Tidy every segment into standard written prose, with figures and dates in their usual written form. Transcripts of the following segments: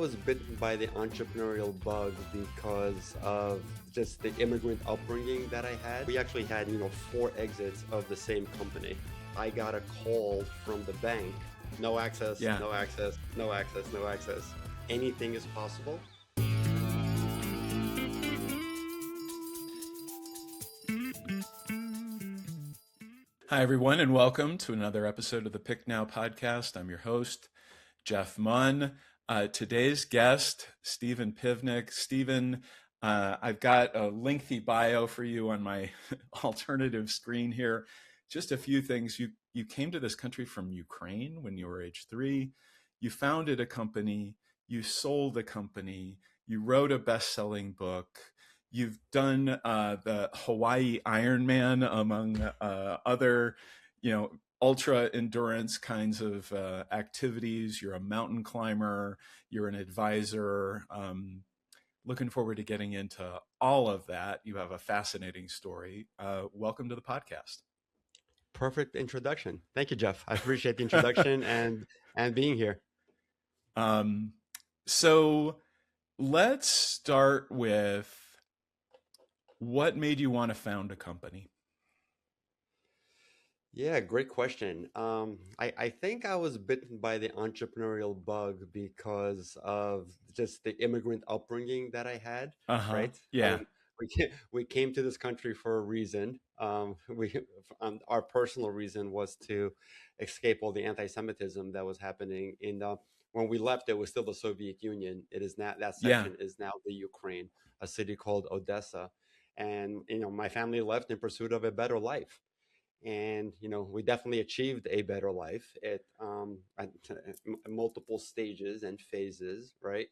was bitten by the entrepreneurial bug because of just the immigrant upbringing that I had. We actually had, four exits of the same company. I got a call from the bank, no access, Yeah. no access, no access, no access. Anything is possible. Hi, everyone, and welcome to another episode of the Pick Now podcast. I'm your host, Jeff Munn. Today's guest, Stephen Pivnik. Stephen, I've got a lengthy bio for you on my alternative screen here. Just a few things. You came to this country from Ukraine when you were age 3. You founded a company. You sold a company. You wrote a best-selling book. You've done the Hawaii Ironman, among other, ultra endurance kinds of activities. You're a mountain climber. You're an advisor. Looking forward to getting into all of that. You have a fascinating story. Welcome to the podcast. Perfect introduction. Thank you, Jeff. I appreciate the introduction and being here. So let's start with, what made you want to found a company? Yeah, great question. I think I was bitten by the entrepreneurial bug because of just the immigrant upbringing that I had, right? Yeah. We came to this country for a reason. Our personal reason was to escape all the anti-Semitism that was happening when we left. It was still the Soviet Union. It is now that Yeah. section is now the Ukraine, a city called Odessa, and my family left in pursuit of a better life. And we definitely achieved a better life at multiple stages and phases, right?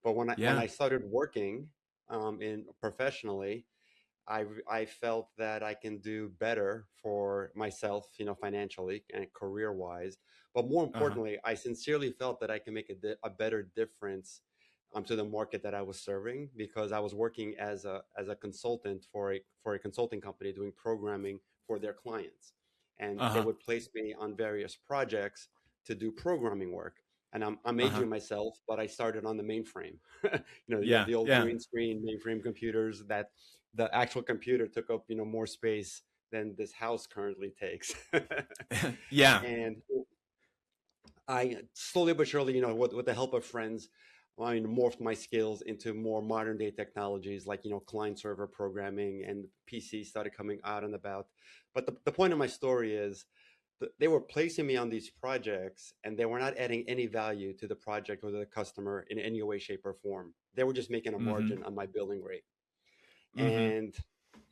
But when I started working in professionally, I felt that I can do better for myself, financially and career wise. But more importantly, I sincerely felt that I can make a better difference to the market that I was serving, because I was working as a consultant for a consulting company doing programming for their clients, and they would place me on various projects to do programming work. And I'm aging myself, but I started on the mainframe, the old green screen mainframe computers that the actual computer took up, more space than this house currently takes. Yeah. And I slowly but surely, with the help of friends, morphed my skills into more modern day technologies like, client server programming, and PCs started coming out and about. But the point of my story is that they were placing me on these projects and they were not adding any value to the project or the customer in any way, shape, or form. They were just making a margin on my billing rate. And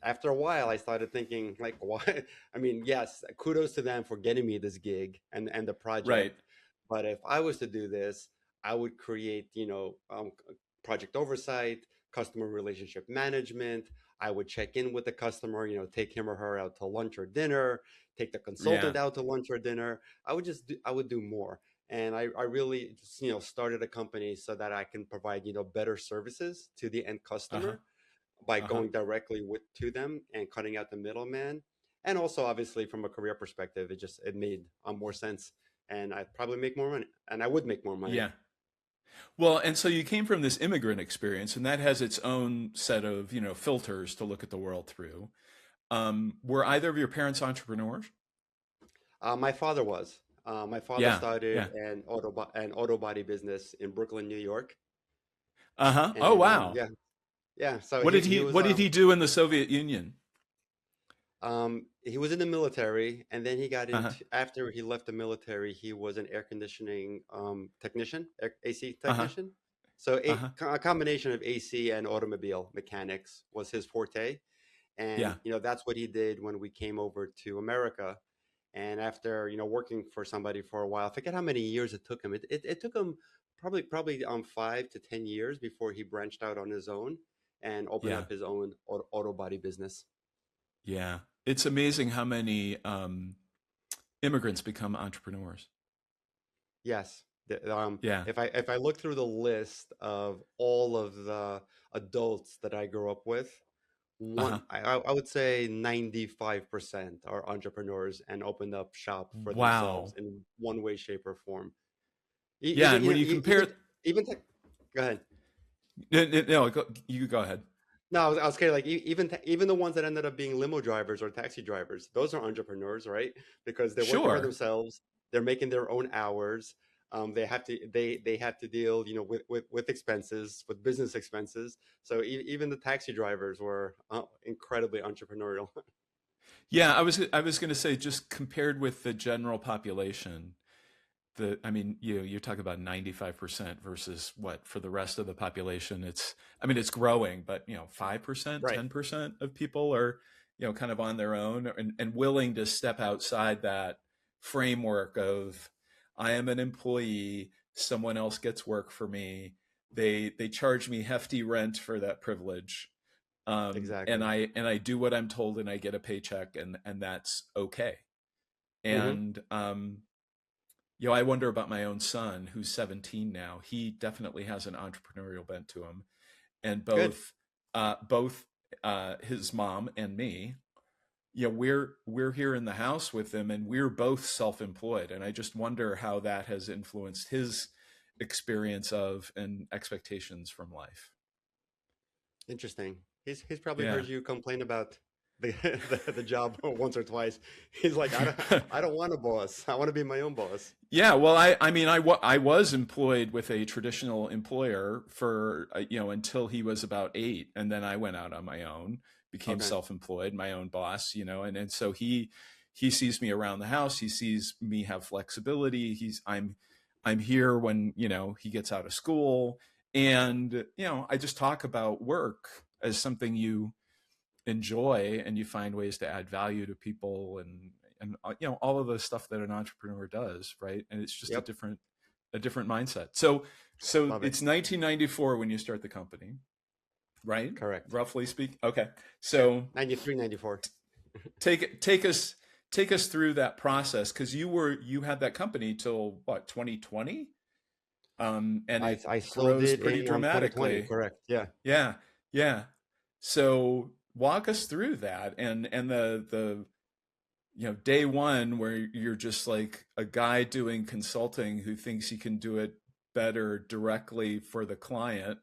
after a while, I started thinking, like, why? I mean, yes, kudos to them for getting me this gig and the project. Right. But if I was to do this, I would create, project oversight, customer relationship management. I would check in with the customer, take him or her out to lunch or dinner, take the consultant out to lunch or dinner. I would do more. And I really just, started a company so that I can provide, better services to the end customer by going directly to them and cutting out the middleman. And also, obviously, from a career perspective, it made more sense, and I'd probably make more money, and I would make more money. Yeah. Well, and so you came from this immigrant experience, and that has its own set of, filters to look at the world through. Were either of your parents entrepreneurs? My father was. My father started an auto body business in Brooklyn, New York. Oh, wow. Yeah. So What did he was, what did he do in the Soviet Union? he was in the military, and then he got into, after he left the military, he was an air conditioning technician, AC technician. So a combination of AC and automobile mechanics was his forte. And, that's what he did when we came over to America. And after, working for somebody for a while, I forget how many years it took him. It took him probably 5 to 10 years before he branched out on his own and opened up his own auto body business. Yeah. It's amazing how many immigrants become entrepreneurs. Yes. Yeah. If I look through the list of all of the adults that I grew up with, I would say 95% are entrepreneurs and opened up shop for themselves Wow. in one way, shape, or form. Yeah, and when you compare, even tech. Go ahead. No, you go ahead. No, I was kidding. Like even the ones that ended up being limo drivers or taxi drivers, those are entrepreneurs, right? Because they're working for Sure. themselves. They're making their own hours. They have to deal, with expenses, with business expenses. So even the taxi drivers were incredibly entrepreneurial. Yeah, I was going to say, just compared with the general population, I mean, you talk about 95% versus what for the rest of the population. I mean, it's growing, but 5%, Right. 10% of people are, kind of on their own and willing to step outside that framework of I am an employee, someone else gets work for me. They charge me hefty rent for that privilege. And Exactly. I do what I'm told and I get a paycheck and that's okay. Hmm. And I wonder about my own son, who's 17 now. He definitely has an entrepreneurial bent to him, and Good. both his mom and me, we're here in the house with him, and we're both self-employed. And I just wonder how that has influenced his experience of and expectations from life. Interesting. He's probably Yeah. heard you complain about the the job once or twice. He's like, I don't want a boss. I want to be my own boss. Yeah, well, I mean, I was employed with a traditional employer for, until he was about 8. And then I went out on my own, became Okay. self-employed, my own boss, and so he sees me around the house. He sees me have flexibility. I'm here when, he gets out of school. And, I just talk about work as something you enjoy and you find ways to add value to people and all of the stuff that an entrepreneur does, right? And it's just Yep. a different mindset. So Love it. it's 1994 when you start the company, right? Correct. Roughly speak. Okay. Yeah. So 93, 94. take us through that process, because you had that company till what, 2020, and I it I sold grows it pretty in 2020. dramatically. Correct. Yeah. Yeah, yeah. So walk us through that and the day one where you're just like a guy doing consulting who thinks he can do it better directly for the client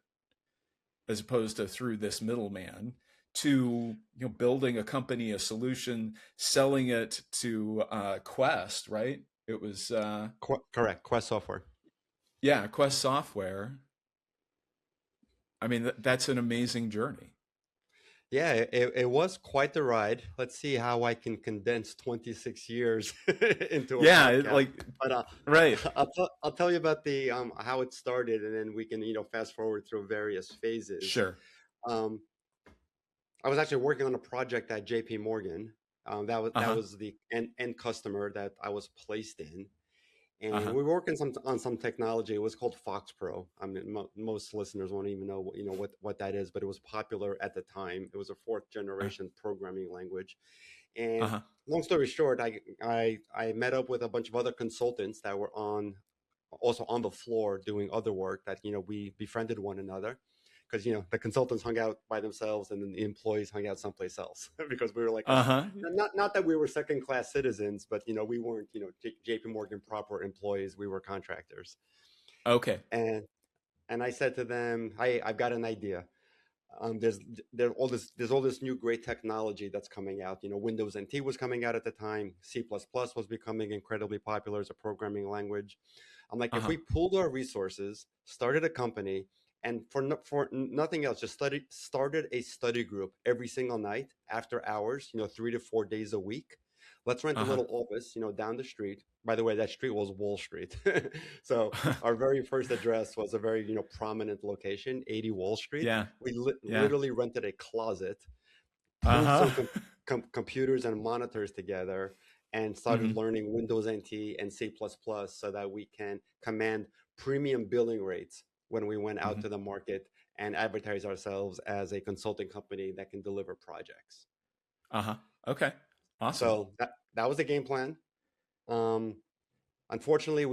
as opposed to through this middleman, to building a company, a solution, selling it to Quest, right? It was Correct. Quest Software. yeah, Quest Software. I mean, that's an amazing journey. Yeah, it was quite the ride. Let's see how I can condense 26 years into a Yeah, podcast. like But right. I'll tell you about the how it started, and then we can fast forward through various phases. Sure. Um, I was actually working on a project at J.P. Morgan. That Uh-huh. was the end customer that I was placed in, and Uh-huh. we were working on some technology. It was called Fox Pro. I mean, most listeners won't even know what that is, but it was popular at the time. It was a fourth Uh, generation programming language. And Uh-huh. long story short, I met up with a bunch of other consultants that were also on the floor doing other work. That we befriended one another, because the consultants hung out by themselves and then the employees hung out someplace else, because we were like Uh-huh. not that we were second class citizens, but we weren't JP Morgan proper employees. We were contractors. Okay. And I said to them, I've got an idea. There's there's all this new great technology that's coming out. Windows NT was coming out at the time. C++ was becoming incredibly popular as a programming language. I'm like, if Uh-huh. we pooled our resources, started a company, and for nothing else, just started a study group every single night after hours, 3 to 4 days a week. Let's rent a Uh-huh. little office, down the street. By the way, that street was Wall Street. So our very first address was a very, prominent location, 80 Wall Street. Yeah. We Yeah. literally rented a closet, pulled Uh-huh. some computers and monitors together, and started Hmm. learning Windows NT and C++ so that we can command premium billing rates when we went out Hmm. to the market and advertise ourselves as a consulting company that can deliver projects. Uh-huh. Okay. Awesome. So that was the game plan. Um, Unfortunately,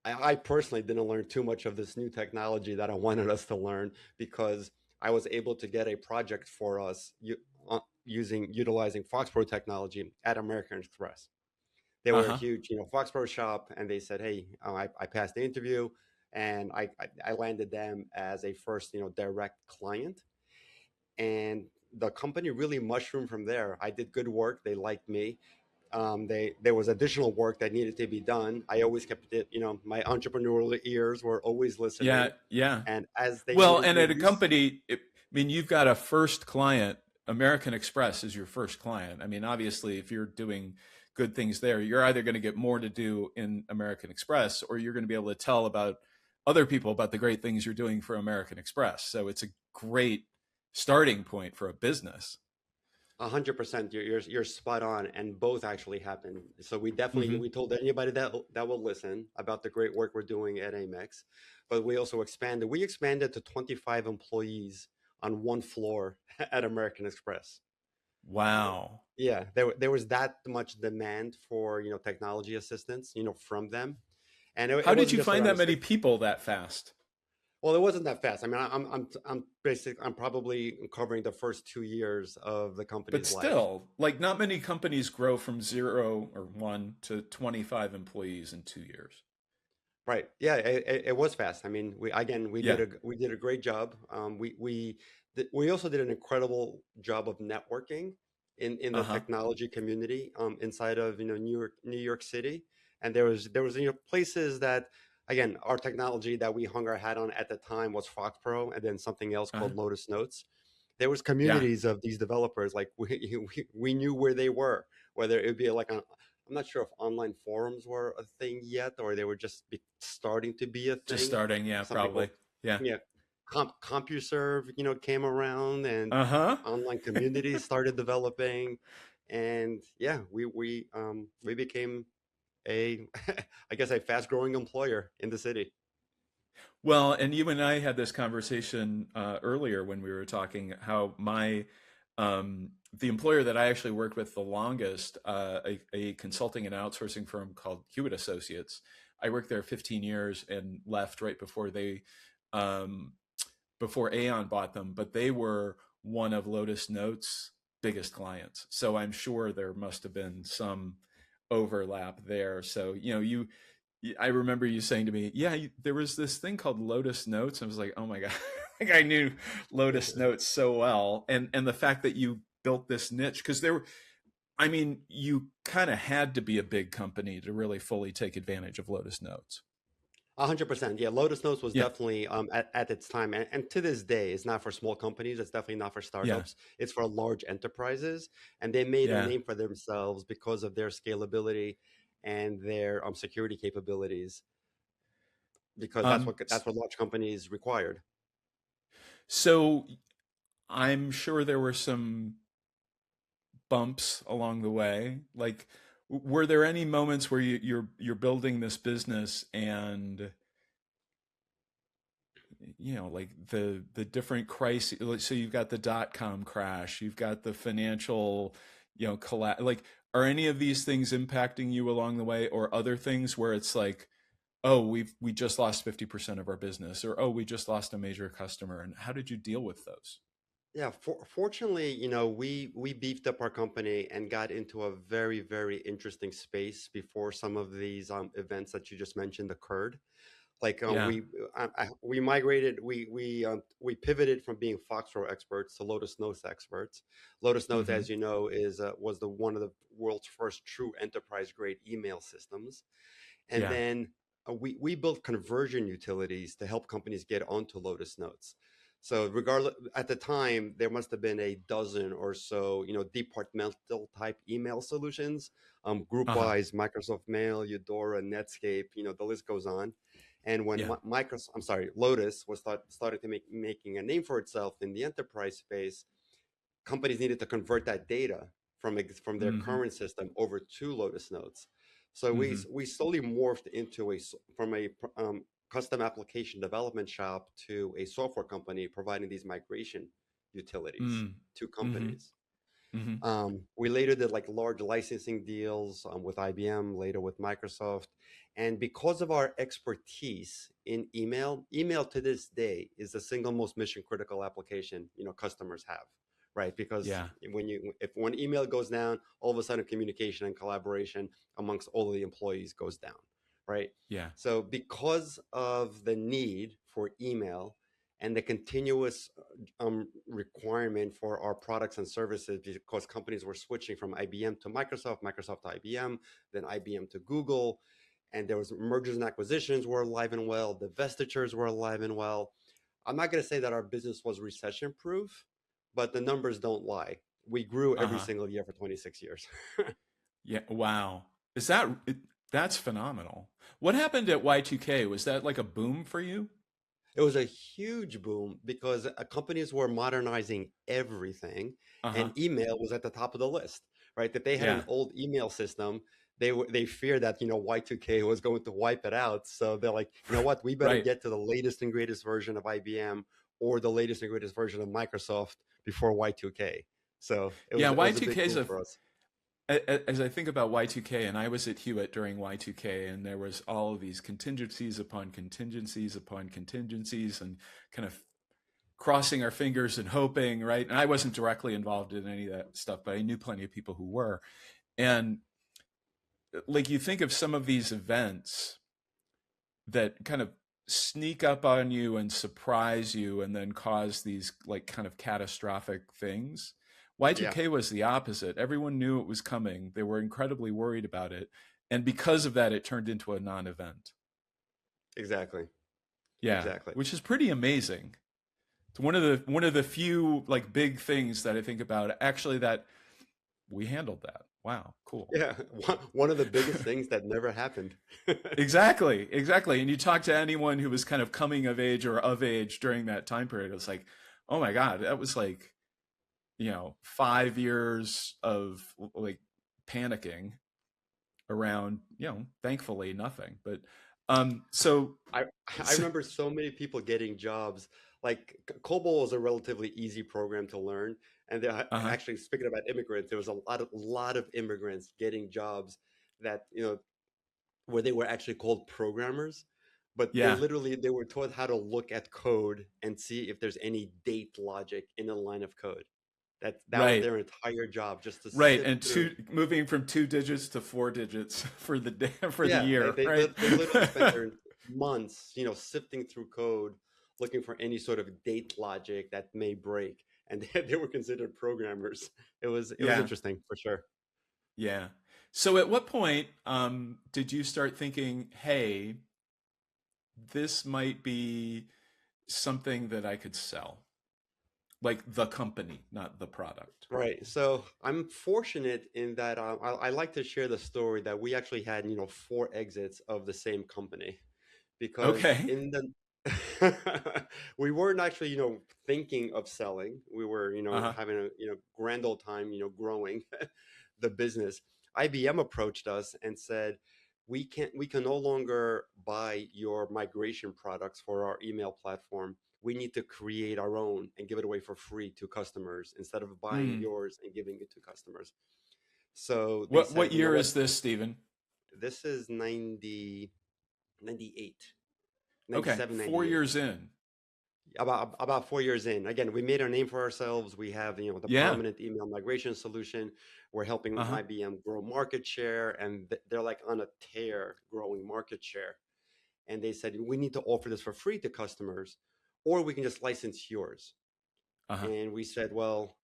I personally didn't learn too much of this new technology that I wanted us to learn, because I was able to get a project for us utilizing Foxpro technology at American Express. They were a Uh-huh. huge, Foxpro shop, and they said, "Hey, I passed the interview, and I landed them as a first, direct client, and the company really mushroomed from there. I did good work. They liked me. There was additional work that needed to be done. I always kept it, my entrepreneurial ears were always Yeah, listening. yeah. And as they Well, needed and more at a company, I mean, you've got a first client. American Express is your first client. I mean, obviously, if you're doing good things there, you're either going to get more to do in American Express, or you're going to be able to tell about other people about the great things you're doing for American Express. So it's a great starting point for a business. 100%, you're spot on, and both actually happened. So we Hmm. told anybody that will listen about the great work we're doing at Amex, but we also expanded. We expanded to 25 employees on one floor at American Express. Wow. Yeah, there was that much demand for technology assistance from them, and it How did wasn't you just find around that the many city. people that fast? Well, it wasn't that fast. I mean, I'm probably covering the first 2 years of the But company's life. still, like not many companies grow from 0 or 1 to 25 employees in 2 years. Right. Yeah, it was fast. I mean, Yeah. we did a great job. We also did an incredible job of networking in the Uh-huh. technology community inside of New York City, and there was places that, again, our technology that we hung our hat on at the time was Fox Pro, and then something else Uh-huh. called Lotus Notes. There was Yeah. communities of these developers, like we knew where they were, whether it would be like I'm not sure if online forums were a thing yet, or they were just starting to be a Just thing. starting, yeah, Something probably. called, Yeah. yeah, CompuServe, came around, and Uh-huh. online communities started developing, and yeah, we became a, I guess, a fast growing employer in the city. Well, and you and I had this conversation earlier when we were talking how the employer that I actually worked with the longest, a consulting and outsourcing firm called Hewitt Associates. I worked there 15 years and left right um, before Aon bought them, but they were one of Lotus Notes' biggest clients. So I'm sure there must have been some overlap there. So, I remember you saying to me, yeah, there was this thing called Lotus Notes. I was like, oh my God, like I knew Lotus Notes so well. And the fact that you built this niche, because I mean, you kind of had to be a big company to really fully take advantage of Lotus Notes. 100%. Yeah, Lotus Notes was Yeah. definitely at its time, and to this day, it's not for small companies. It's definitely not for Yeah. startups. It's for large enterprises, and they made a Yeah. name for themselves because of their scalability and their security capabilities. Because Um, that's what large companies required. so I'm sure there were some bumps along the way. Like, were there any moments where you're building this business and like the different crises, like, so you've got the dot-com crash, you've got the financial like, are any of these things impacting you along the way, or other things where it's like, oh, we just lost 50% of our business, or oh, we just lost a major customer, and how did you deal with those? Yeah, fortunately, we beefed up our company and got into a very, very interesting space before some of these events that you just mentioned occurred. Like Yeah. we migrated, we pivoted from being Foxtrot experts to Lotus Notes experts. Lotus Notes, Mm-hmm. as you know, is was the one of the world's first true enterprise grade email systems. And Yeah. then we built conversion utilities to help companies get onto Lotus Notes. So regardless, at the time, there must have been a dozen or so, departmental type email solutions, Uh-huh. group-wise, Microsoft Mail, Eudora, Netscape, the list goes on. And when Yeah. Microsoft, I'm sorry, Lotus was started to making a name for itself in the enterprise space, companies needed to convert that data from their Mm-hmm. current system over to Lotus Notes. So we Mm-hmm. we slowly morphed into from a custom application development shop to a software company providing these migration utilities to Mm-hmm. companies. Mm-hmm. We later did like large licensing deals with IBM, later with Microsoft. And because of our expertise in email to this day is the single most mission critical application, customers have, right? Because Yeah. if one email goes down, all of a sudden communication and collaboration amongst all of the employees goes down, right? Yeah. So because of the need for email and the continuous requirement for our products and services, because companies were switching from IBM to Microsoft, Microsoft to IBM, then IBM to Google, and there was mergers and acquisitions were alive and well, divestitures were alive and well. I'm not going to say that our business was recession proof, but the numbers don't lie. We grew every Uh-huh. single year for 26 years. Yeah. Wow. Is that that's phenomenal. What happened at Y2K? Was that like a boom for you? It was a huge boom because companies were modernizing everything, Uh-huh. and email was at the top of the list, right? That they had an Yeah. old email system. They feared that Y2K was going to wipe it out, so they're like, you know what, we better Right. get to the latest and greatest version of IBM or the latest and greatest version of Microsoft before Y2K. So Yeah, it was a big Y2K is boom a for us. as I think about Y2K, and I was at Hewitt during Y2K, and there was all of these contingencies upon contingencies upon contingencies, and kind of crossing our fingers and hoping, right? And I wasn't directly involved in any of that stuff, but I knew plenty of people who were. And like you think of some of these events that kind of sneak up on you and surprise you and then cause these like kind of catastrophic things. Yeah, Y2K was the opposite. Everyone knew it was coming. They were incredibly worried about it. And because of that, it turned into a non-event. exactly, Yeah, exactly. which is pretty amazing. It's one of the few like big things that I think about actually that we handled that. Wow, cool. Yeah, one of the biggest things that never happened. Exactly, exactly. And you talk to anyone who was kind of coming of age or of age during that time period, it's like, oh my God, that was like, 5 years of like panicking around, thankfully nothing. But so I I remember so many people getting jobs. Like COBOL was a relatively easy program to learn, and uh-huh. actually speaking about immigrants, there was a lot of immigrants getting jobs that where they were actually called programmers, but Yeah, they were taught how to look at code and see if there's any date logic in a line of code. That was right. their entire job, just to Right. sift And through. moving from 2 digits to 4 digits for the day for the Yeah, year, right? they literally spent their months, sifting through code, looking for any sort of date logic that may break, and they were considered programmers. It was Yeah. interesting for sure. Yeah. So at what point did you start thinking, hey, this might be something that I could sell? Like the company, not the product. Right. So I'm fortunate in that I like to share the story that we actually had, four exits of the same company because Okay. in the we weren't actually, thinking of selling. We were, Uh-huh. having a, grand old time, growing the business. IBM approached us and said, we can no longer buy your migration products for our email platform. We need to create our own and give it away for free to customers instead of buying Hmm. yours and giving it to customers. So they What said, you know year what, is this, Stephen? this is 98, Okay, 97, four 98. years in. About 4 years in. Again, we made a name for ourselves. We have, the Yeah. prominent email migration solution. We're helping Uh-huh. IBM grow market share, and they're like on a tear growing market share. And they said, we need to offer this for free to customers, or we can just license yours. Uh-huh. And we said, well,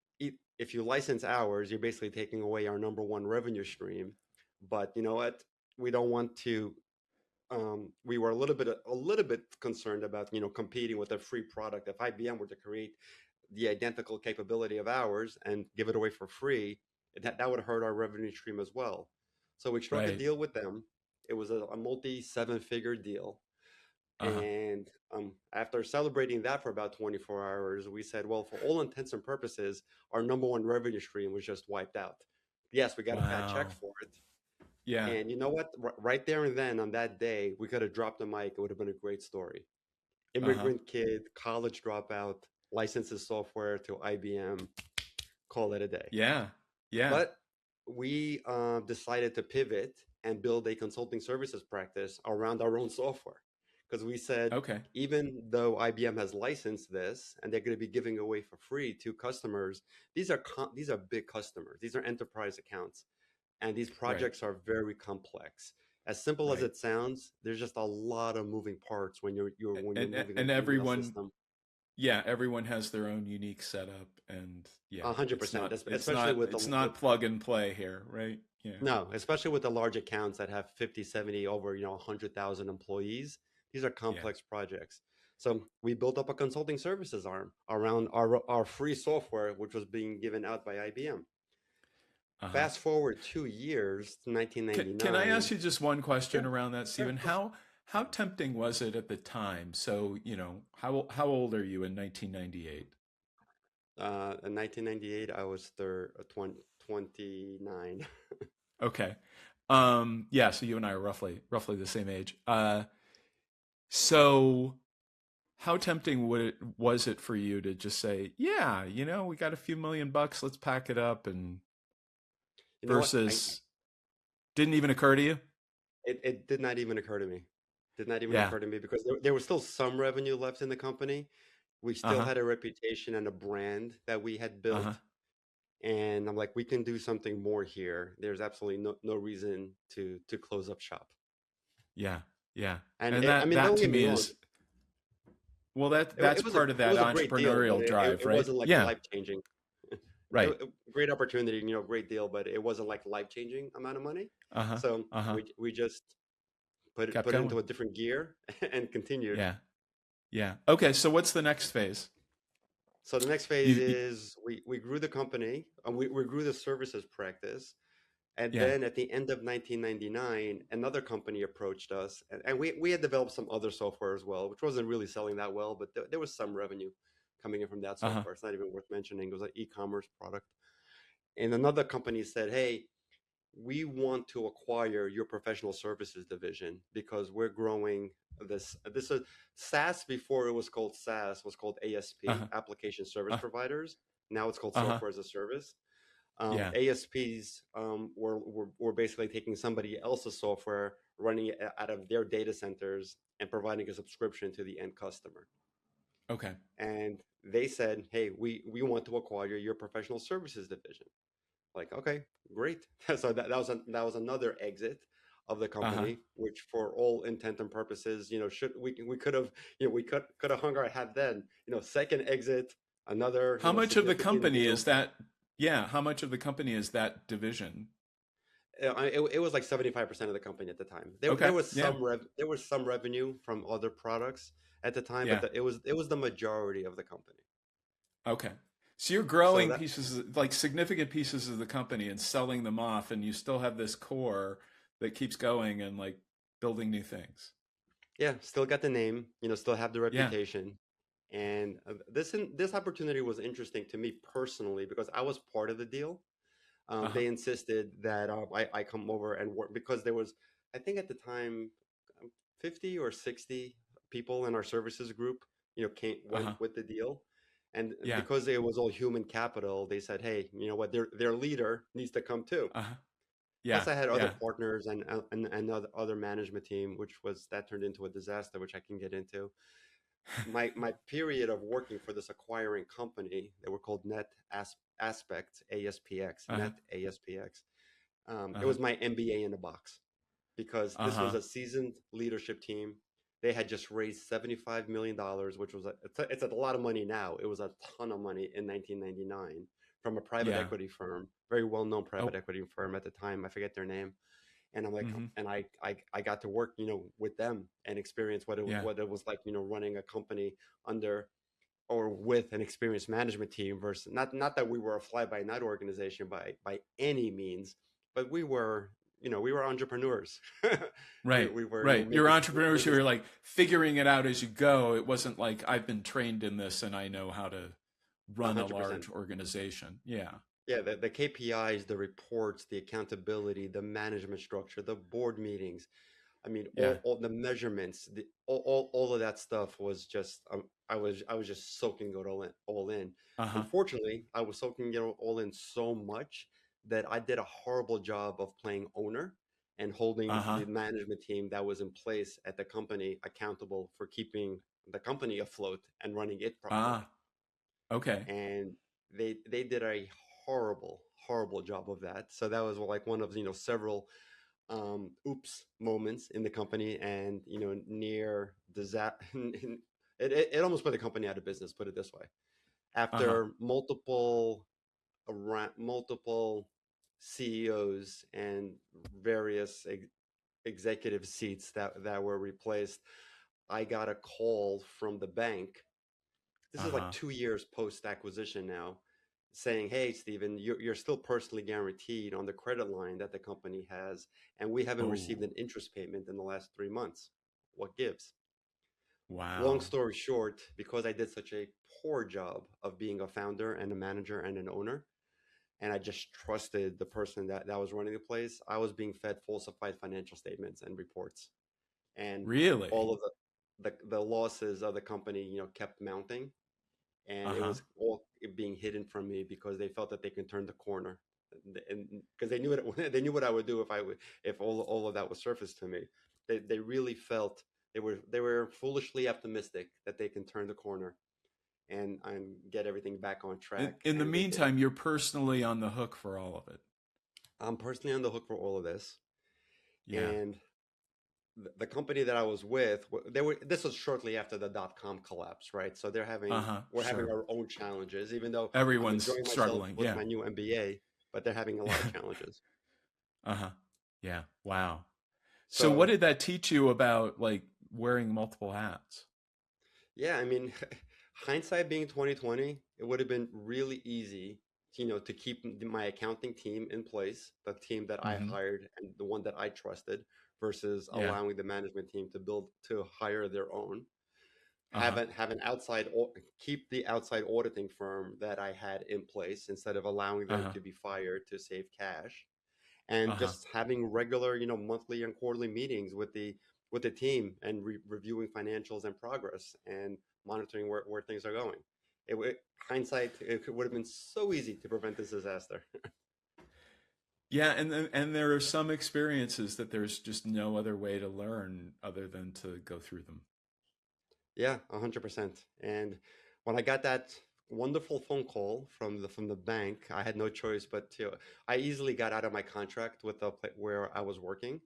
if you license ours, you're basically taking away our number one revenue stream. But you know what? We don't want to. We were a little bit concerned about competing with a free product. If IBM were to create the identical capability of ours and give it away for free, that would hurt our revenue stream as well. So we struck a Right. deal with them. It was a multi seven-figure deal. Uh-huh. And after celebrating that for about 24 hours, we said, well, for all intents and purposes, our number one revenue stream was just wiped out. Yes, we got a fat check Wow. for it. Yeah. And you know what? Right there and then on that day, we could have dropped the mic. It would have been a great story. Uh-huh. Immigrant kid, college dropout, licenses software to IBM, call it a day. Yeah. Yeah. But we decided to pivot and build a consulting services practice around our own software. Because we said, Okay. even though IBM has licensed this and they're going to be giving away for free to customers, these are big customers. These are enterprise accounts, and these Right. projects are very complex. As simple as Right. it sounds, there's just a lot of moving parts when you're moving And an email everyone, system. yeah, everyone has their own unique setup, and yeah, 100%, it's especially not with it's the not plug and play here, right? Yeah. no, especially with the large accounts that have 50, 70, over 100,000 employees. These are Yeah. complex projects. So we built up a consulting services arm around our free software, which was being given out by IBM. Uh-huh. Fast forward 2 years to Can I ask 1999. you just one question Sure, around that, sure, Stephen? of course. How tempting was it at the time? So, how old are you in 1998? In 1998, I was 29. Okay. Yeah, so you and I are roughly the same age. So how tempting was it for you to just say, yeah, we got a few $1 million, let's pack it up, and You know what? versus didn't even occur to you? It did not even occur to me. Did not even Yeah. occur to me because there was still some revenue left in the company. We still Uh-huh. had a reputation and a brand that we had Uh-huh. built. And I'm like, we can do something more here. There's absolutely no reason to close up shop. Yeah. Yeah. And And I that mean, that don't to get me me wrong. is, well, It that's was a part of it that was a great deal, but entrepreneurial drive, it right? wasn't like Yeah. life changing. Right. Great opportunity, great deal, but it wasn't like life changing amount of money. Uh-huh. So Uh-huh. we just Kept put it going. into a different gear and continued. Yeah. Yeah. Okay, so what's the next phase? So the next phase You is we grew the company, and we grew the services practice. And yeah. then at the end of 1999, another company approached us, and we had developed some other software as well, which wasn't really selling that well, but there was some revenue coming in from that Uh-huh. software. It's not even worth mentioning. It was an e-commerce product. And another company said, "Hey, we want to acquire your professional services division because we're growing this is SaaS. Before it was called SaaS, was called ASP, Uh-huh. application service Uh, providers. Now it's called uh-huh. software as a service. Yeah. ASPs were basically taking somebody else's software, running it out of their data centers, and providing a subscription to the end customer. Okay. And they said, "Hey, we want to acquire your professional services division." Like, okay, great. So that was another exit of the Uh-huh. company, which for all intent and purposes, should we could have, we could have hung our hat then. Second exit, another, How much of the significant company is deal. that? Yeah, how much of the company is that division? It was like 75% of the company at the time. There Okay. was Yeah. there was some revenue from other products at the time, but Yeah. it was the majority of the company. Okay. So you're So growing that pieces, like significant pieces of the company and selling them off, and you still have this core that keeps going and like building new things. Yeah, still got the name, still have the Yeah. reputation. And this opportunity was interesting to me personally because I was part of the deal. Uh-huh. They insisted that I come over and work because there was, I think at the time, 50 or 60 people in our services group, went Uh-huh. with the deal. And Yeah. because it was all human capital, they said, "Hey, you know what? Their leader needs to come too." Uh-huh. Plus, Yeah. I had other Yeah. partners and other management team, that turned into a disaster, which I can get into. My period of working for this acquiring company, they were called Aspect ASPX, Uh-huh. Net ASPX. It Uh-huh. was my MBA in a box because this was Uh-huh. a seasoned leadership team. They had just raised $75 million, which was it's a lot of money now. It was a ton of money in 1999 from a private Yeah. equity firm, very well known private Oh. equity firm at the time. I forget their name. And I'm like, Mm-hmm. and I got to work, with them and experience Yeah. what it was like, running a company under or with an experienced management team versus not that we were a fly by night organization by any means, but we were entrepreneurs. we, Right. we were, Right. You're entrepreneurs who making are like figuring it out as you go. It wasn't like I've been trained in this and I know how to run a 100%. large organization. Yeah. Yeah, the KPIs, the reports, the accountability, the management structure, the board meetings. I mean, Yeah. all the measurements, all of that stuff was just, I was just soaking it all in. Uh-huh. Unfortunately, I was soaking it all in so much that I did a horrible job of playing owner and holding Uh-huh. the management team that was in place at the company accountable for keeping the company afloat and running it properly. Ah. Okay. And they did a horrible job of that. So that was like one of several oops moments in the company, and near disaster. It almost put the company out of business, put it this way. Uh-huh. After multiple CEOs and various executive seats that were replaced, I got a call from the bank. This is like Uh-huh. 2 years post acquisition now, saying, "Hey, Stephen, you're still personally guaranteed on the credit line that the company has, and we haven't received Oh, an interest payment in the last 3 months. What gives?" Long wow. story short, because I did such a poor job of being a founder and a manager and an owner, and I just trusted the person that was running the place, I was being fed falsified financial statements and reports, and Really? all of the losses of the company, kept mounting, and it Uh-huh. was all being hidden from me because they felt that they can turn the corner, and because they knew it, they knew what I would do if all of that was surfaced to me. They really felt they were foolishly optimistic that they can turn the corner and get everything back on track, In the and they didn't. meantime, you're personally on the hook for all of it. I'm personally on the hook for all of this, Yeah. and the company that I was with, they were. This was shortly after the dot-com collapse, right? So Uh-huh. we're having Sure. our own challenges, even though I'm Everyone's enjoying myself struggling. with Yeah. my new MBA, but they're having a lot of Yeah. challenges. Uh-huh. Yeah. Wow. So what So did that teach you about like wearing multiple hats? yeah, I mean, hindsight being 2020, it would have been really easy, to keep my accounting team in place, the team that I Mm-hmm. hired and the one that I trusted, versus Yeah. allowing the management team to hire their own. Uh-huh. Have an keep the outside auditing firm that I had in place instead of allowing them Uh-huh. to be fired to save cash, and Uh-huh. just having regular, monthly and quarterly meetings with the team, and reviewing financials and progress, and monitoring where things are going. Hindsight, it would have been so easy to prevent this disaster. Yeah, and there are some experiences that there's just no other way to learn other than to go through them. Yeah, 100%. And when I got that wonderful phone call from the bank, I had no choice but to. I easily got out of my contract with where I was working,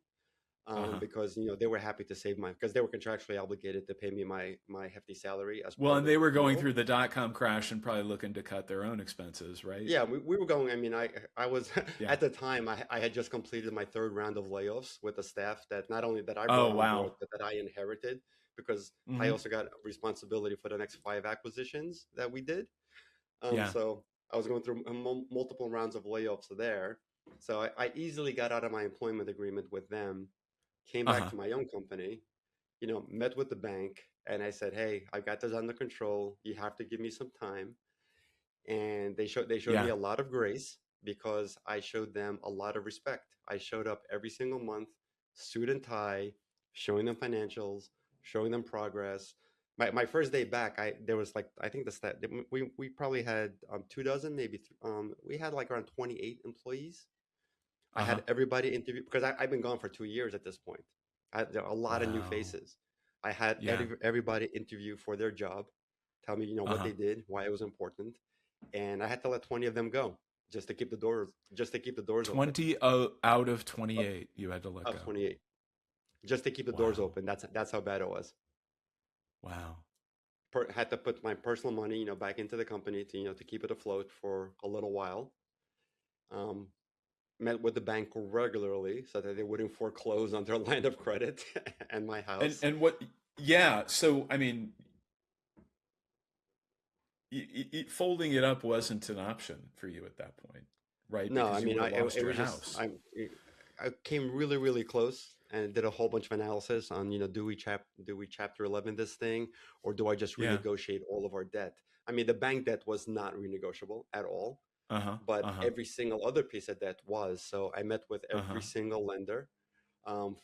Uh-huh. because they were happy to save my, because they were contractually obligated to pay me my hefty salary as Well, part and of they the were going deal. through the dot-com crash and probably looking to cut their own expenses, right? Yeah, we were going. I mean, I was Yeah. at the time, I had just completed my third round of layoffs with the staff that not only that I Oh, brought on board, wow. but that I inherited, because I Mm-hmm. also got responsibility for the next 5 acquisitions that we did. Yeah. So I was going through multiple rounds of layoffs there. So I easily got out of my employment agreement with them, came back Uh-huh. to my own company, met with the bank, and I said, "Hey, I got this under control. You have to give me some time." And they showed me Yeah. a lot of grace, because I showed them a lot of respect. I showed up every single month, suit and tie, showing them financials, showing them progress. My first day back, there was like, I think the stat, we probably had 2 dozen, maybe we had like around 28 employees. I Uh-huh. had everybody interview, because I've been gone for 2 years at this point. There are a lot of new Wow. faces. I had Yeah. everybody interview for their job, tell me what Uh-huh. they did, why it was important, and I had to let 20 of them go, just to keep the doors open. 20 out of Of, 28 you had to let of go. 28, just to keep the doors Wow. open. That's how bad it was. Wow. Had to put my personal money, back into the company to keep it afloat for a little while. Um, Met with the bank regularly so that they wouldn't foreclose on their line of credit and my house. And what yeah, so I mean, folding it up wasn't an option for you at that point, right? No, I Because you mean, would have lost it your was just, house. I came really, really close and did a whole bunch of analysis on, do we chapter 11 this thing, or do I just Yeah. renegotiate all of our debt? I mean, the bank debt was not renegotiable at all, Uh-huh. but Uh-huh. every single other piece of debt was. So I met with Uh-huh. every single lender, um,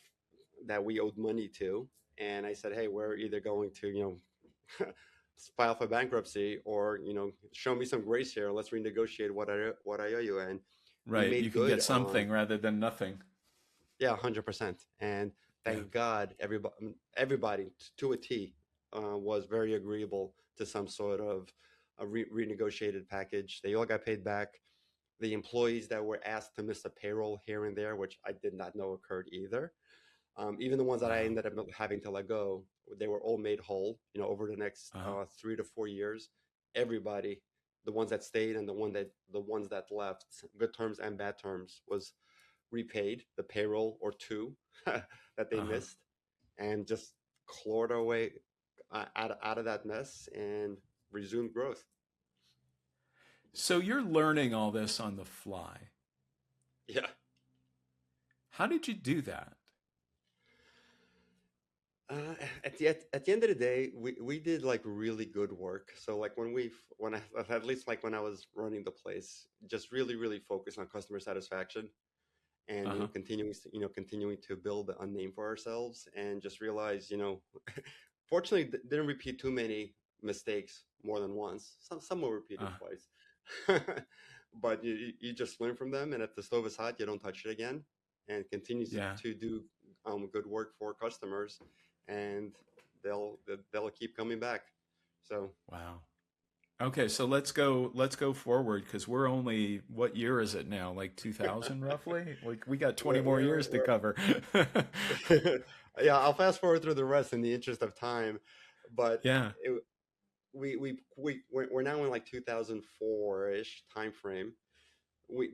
that we owed money to, and I said, hey, we're either going to, file for bankruptcy, or show me some grace here. Let's renegotiate what I owe you. And we Right. You made can get good on. something rather than nothing. Yeah, 100%. And Yeah. thank God, everybody to a T, was very agreeable to some sort of a renegotiated package. They all got paid back. the employees that were asked to miss a payroll here and there, which I did not know occurred either. Even the ones that I Wow. ended up having to let go, they were all made whole. Over the next Uh-huh. 3 to 4 years, everybody, the ones that stayed and the ones that left, good terms and bad terms, was repaid the payroll or two that they Uh-huh. missed, and just clawed our way out of that mess and resumed growth. So you're learning all this on the fly. Yeah. How did you do that? At the end of the day, we did like really good work. So like when I at least like when I was running the place, just really focused on customer satisfaction, and Uh-huh. continuing to build a name for ourselves, and just realize, fortunately, didn't repeat too many mistakes more than once. Some were repeated Uh, twice, but you just learn from them. And if the stove is hot, you don't touch it again, and continues yeah. to do good work for customers, and they'll keep coming back. So Wow. Okay, so let's go forward because we're only, what year is it now? Like 2000 roughly? Like we got 20 more years to cover. yeah, I'll fast forward through the rest in the interest of time, but Yeah. it, we're now in like 2004-ish time frame.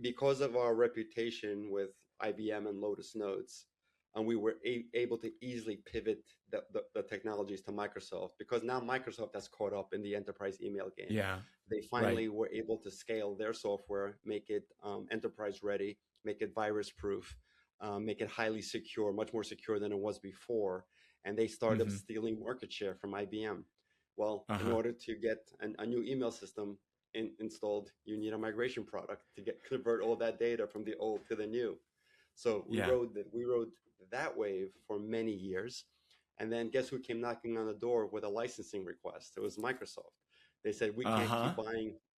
Because of our reputation with IBM and Lotus Notes, and we were able to easily pivot the technologies to Microsoft, because now Microsoft has caught up in the enterprise email game. Yeah. They Right. finally were able to scale their software, make it enterprise ready, make it virus proof, make it highly secure, much more secure than it was before, and they started Mm-hmm. stealing market share from IBM. Well, in Uh-huh. order to get a new email system installed, you need a migration product to convert all that data from the old to the new. So Yeah. we rode that wave for many years, and then guess who came knocking on the door with a licensing request? It was Microsoft. They said Uh-huh.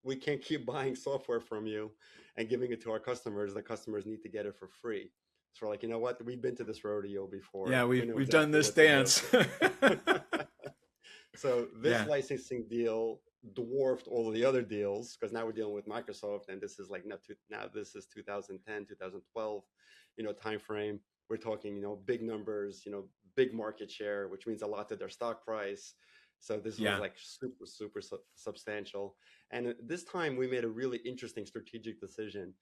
we can't keep buying software from you and giving it to our customers. The customers need to get it for free. So we're like, you know what? We've been to this rodeo before. Yeah, We we've know we've done exactly this what to do. dance. So this Yeah. licensing deal dwarfed all of the other deals, because now we're dealing with Microsoft, and this is like now this is 2010, 2012, time frame. We're talking, big numbers, big market share, which means a lot to their stock price. So this was Yeah. like super substantial. And this time we made a really interesting strategic decision.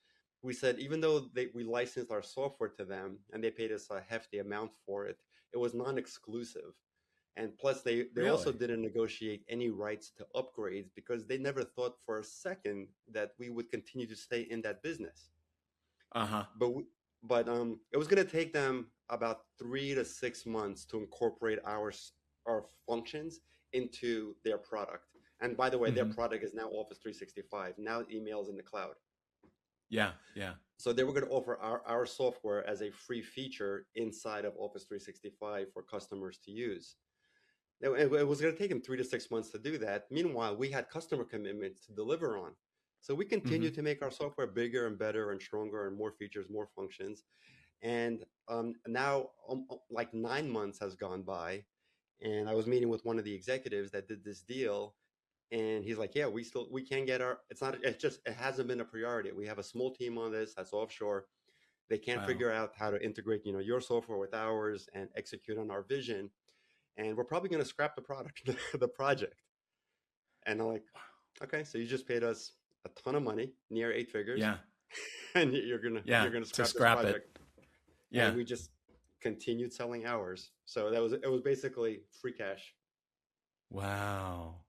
We said, even though we licensed our software to them and they paid us a hefty amount for it, it was non-exclusive. And plus, they also Really? didn't negotiate any rights to upgrades, because they never thought for a second that we would continue to stay in that business. Uh-huh. But it was going to take them about 3 to 6 months to incorporate our functions into their product. And by the way, their Mm-hmm. product is now Office 365. Now emails in the cloud. Yeah. Yeah. So they were going to offer our software as a free feature inside of Office 365 for customers to use. It was going to take him 3 to 6 months to do that. Meanwhile, we had customer commitments to deliver on. So we Mm-hmm. continued to make our software bigger and better and stronger and more features, more functions. And now, like 9 months has gone by, and I was meeting with one of the executives that did this deal, and he's like, "Yeah, we can get our. It's not. It's just it hasn't been a priority. We have a small team on this that's offshore. They can't Wow. figure out how to integrate, your software with ours and execute on our vision, and we're probably going to scrap the product, the project." And I'm like, okay, so you just paid us a ton of money, near 8 figures, Yeah. and you're gonna To scrap this scrap it. project. And Yeah. we just continued selling hours. So it was basically free cash. Wow.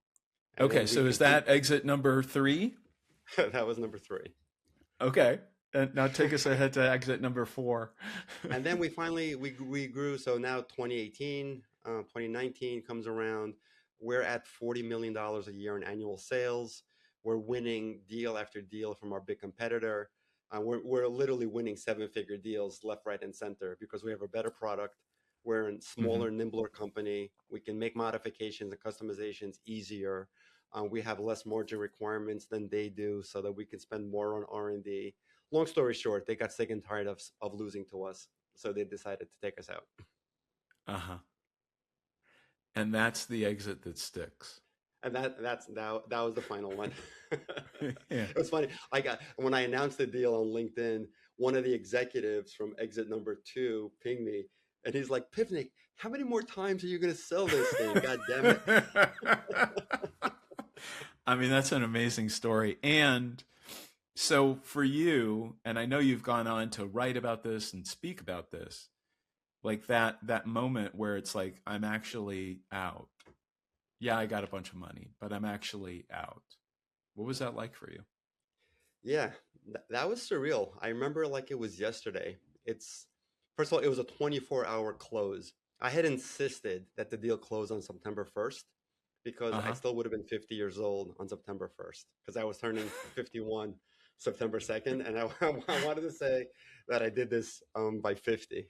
And Okay, then we so is continued. that exit number 3? That was number three. Okay. And now take us ahead to exit number 4. And then we finally we grew. So now 2018, 2019 comes around. We're at $40 million a year in annual sales. We're winning deal after deal from our big competitor. We're literally winning seven-figure deals left, right, and center, because we have a better product. We're a Hmm. smaller, nimbler company. We can make modifications and customizations easier. We have less margin requirements than they do, so that we can spend more on R&D. Long story short, they got sick and tired of losing to us, so they decided to take us out. Uh-huh. And that's the exit that sticks. And that was the final one. Yeah. It was funny. I got when I announced the deal on LinkedIn, one of the executives from exit number two pinged me, and he's like, "Pivnik, how many more times are you going to sell this thing? God damn it!" I mean, that's an amazing story. And so for you, and I know you've gone on to write about this and speak about this, like that moment where it's like, I'm actually out. Yeah, I got a bunch of money, but I'm actually out. What was that like for you? Yeah, that was surreal. I remember like it was yesterday. It's First of all, it was a 24-hour close. I had insisted that the deal close on September 1st because I Uh-huh. still would have been 50 years old on September 1st because I was turning 51 September 2nd, and I wanted to say that I did this by 50.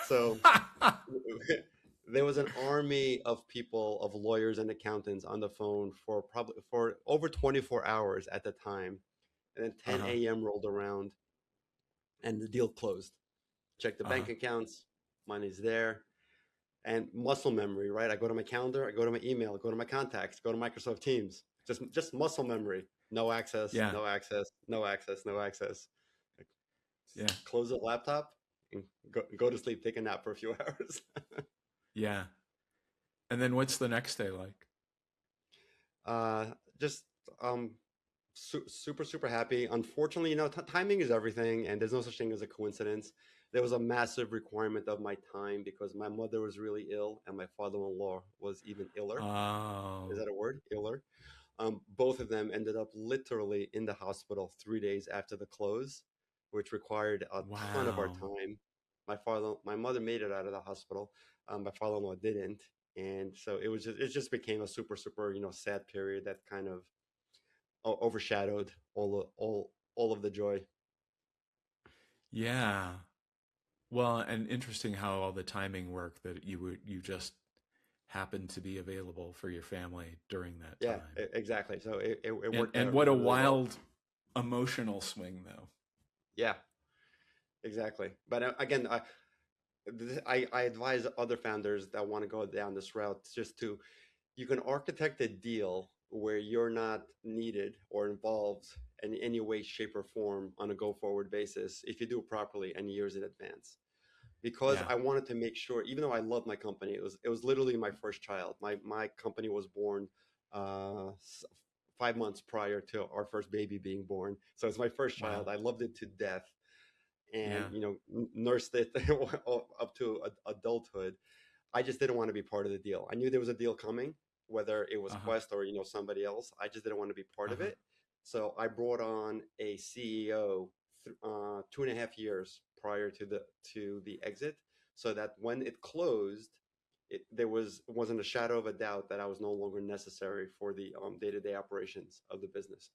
So there was an army of people, of lawyers and accountants on the phone for probably for over 24 hours at the time. And then Uh-huh. 10 a.m. rolled around and the deal closed. Check the Uh-huh. bank accounts, money's there. And muscle memory, right? I go to my calendar, I go to my email, I go to my contacts, go to Microsoft Teams. Just muscle memory. No access, Yeah. no access, no access, no access. Yeah. Close the laptop and go to sleep, take a nap for a few hours. Yeah. And then what's the next day like? uh, just um, super super happy. Unfortunately, timing is everything, and there's no such thing as a coincidence. There was a massive requirement of my time because my mother was really ill and my father-in-law was even iller. Is Oh, that a word? Iller. Both of them ended up literally in the hospital 3 days after the close, which required a ton of our wow. time. My mother made it out of the hospital. My father-in-law didn't, and so it just became a super super sad period that kind of overshadowed all of the joy. Yeah. Well, and interesting how all the timing worked that you just happened to be available for your family during that Yeah, time. exactly. So it And worked out what a really well. wild emotional swing though. Yeah, exactly. But again, I advise other founders that want to go down this route just to you can architect a deal where you're not needed or involved in any way, shape, or form on a go forward basis if you do it properly and years in advance. Because Yeah. I wanted to make sure, even though I love my company, it was literally my first child. My company was born 5 months prior to our first baby being born, so it's my first Wow. child. I loved it to death, and Yeah. nursed it up to adulthood. I just didn't want to be part of the deal. I knew there was a deal coming, whether it was Uh-huh. Quest or somebody else. I just didn't want to be part of Uh-huh. it. So I brought on a CEO 2.5 years prior to the exit, so that when it closed, there wasn't a shadow of a doubt that I was no longer necessary for the day-to-day operations of the business.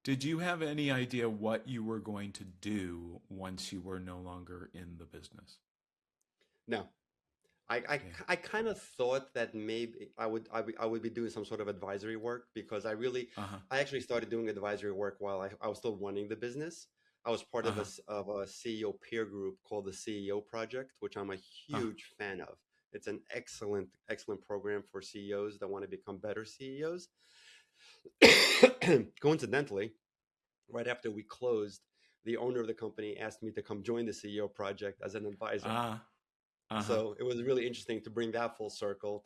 Did you have any idea what you were going to do once you were no longer in the business? No, I, I, Yeah. I kind of thought that maybe I would be doing some sort of advisory work because Uh-huh. I actually started doing advisory work while I was still running the business. I was part of Uh-huh. a CEO peer group called the CEO Project, which I'm a Uh-huh. huge fan of. It's an excellent program for CEOs that want to become better CEOs. Coincidentally, right after we closed, the owner of the company asked me to come join the CEO Project as an advisor. Ah. Uh-huh. So it was really interesting to bring that full circle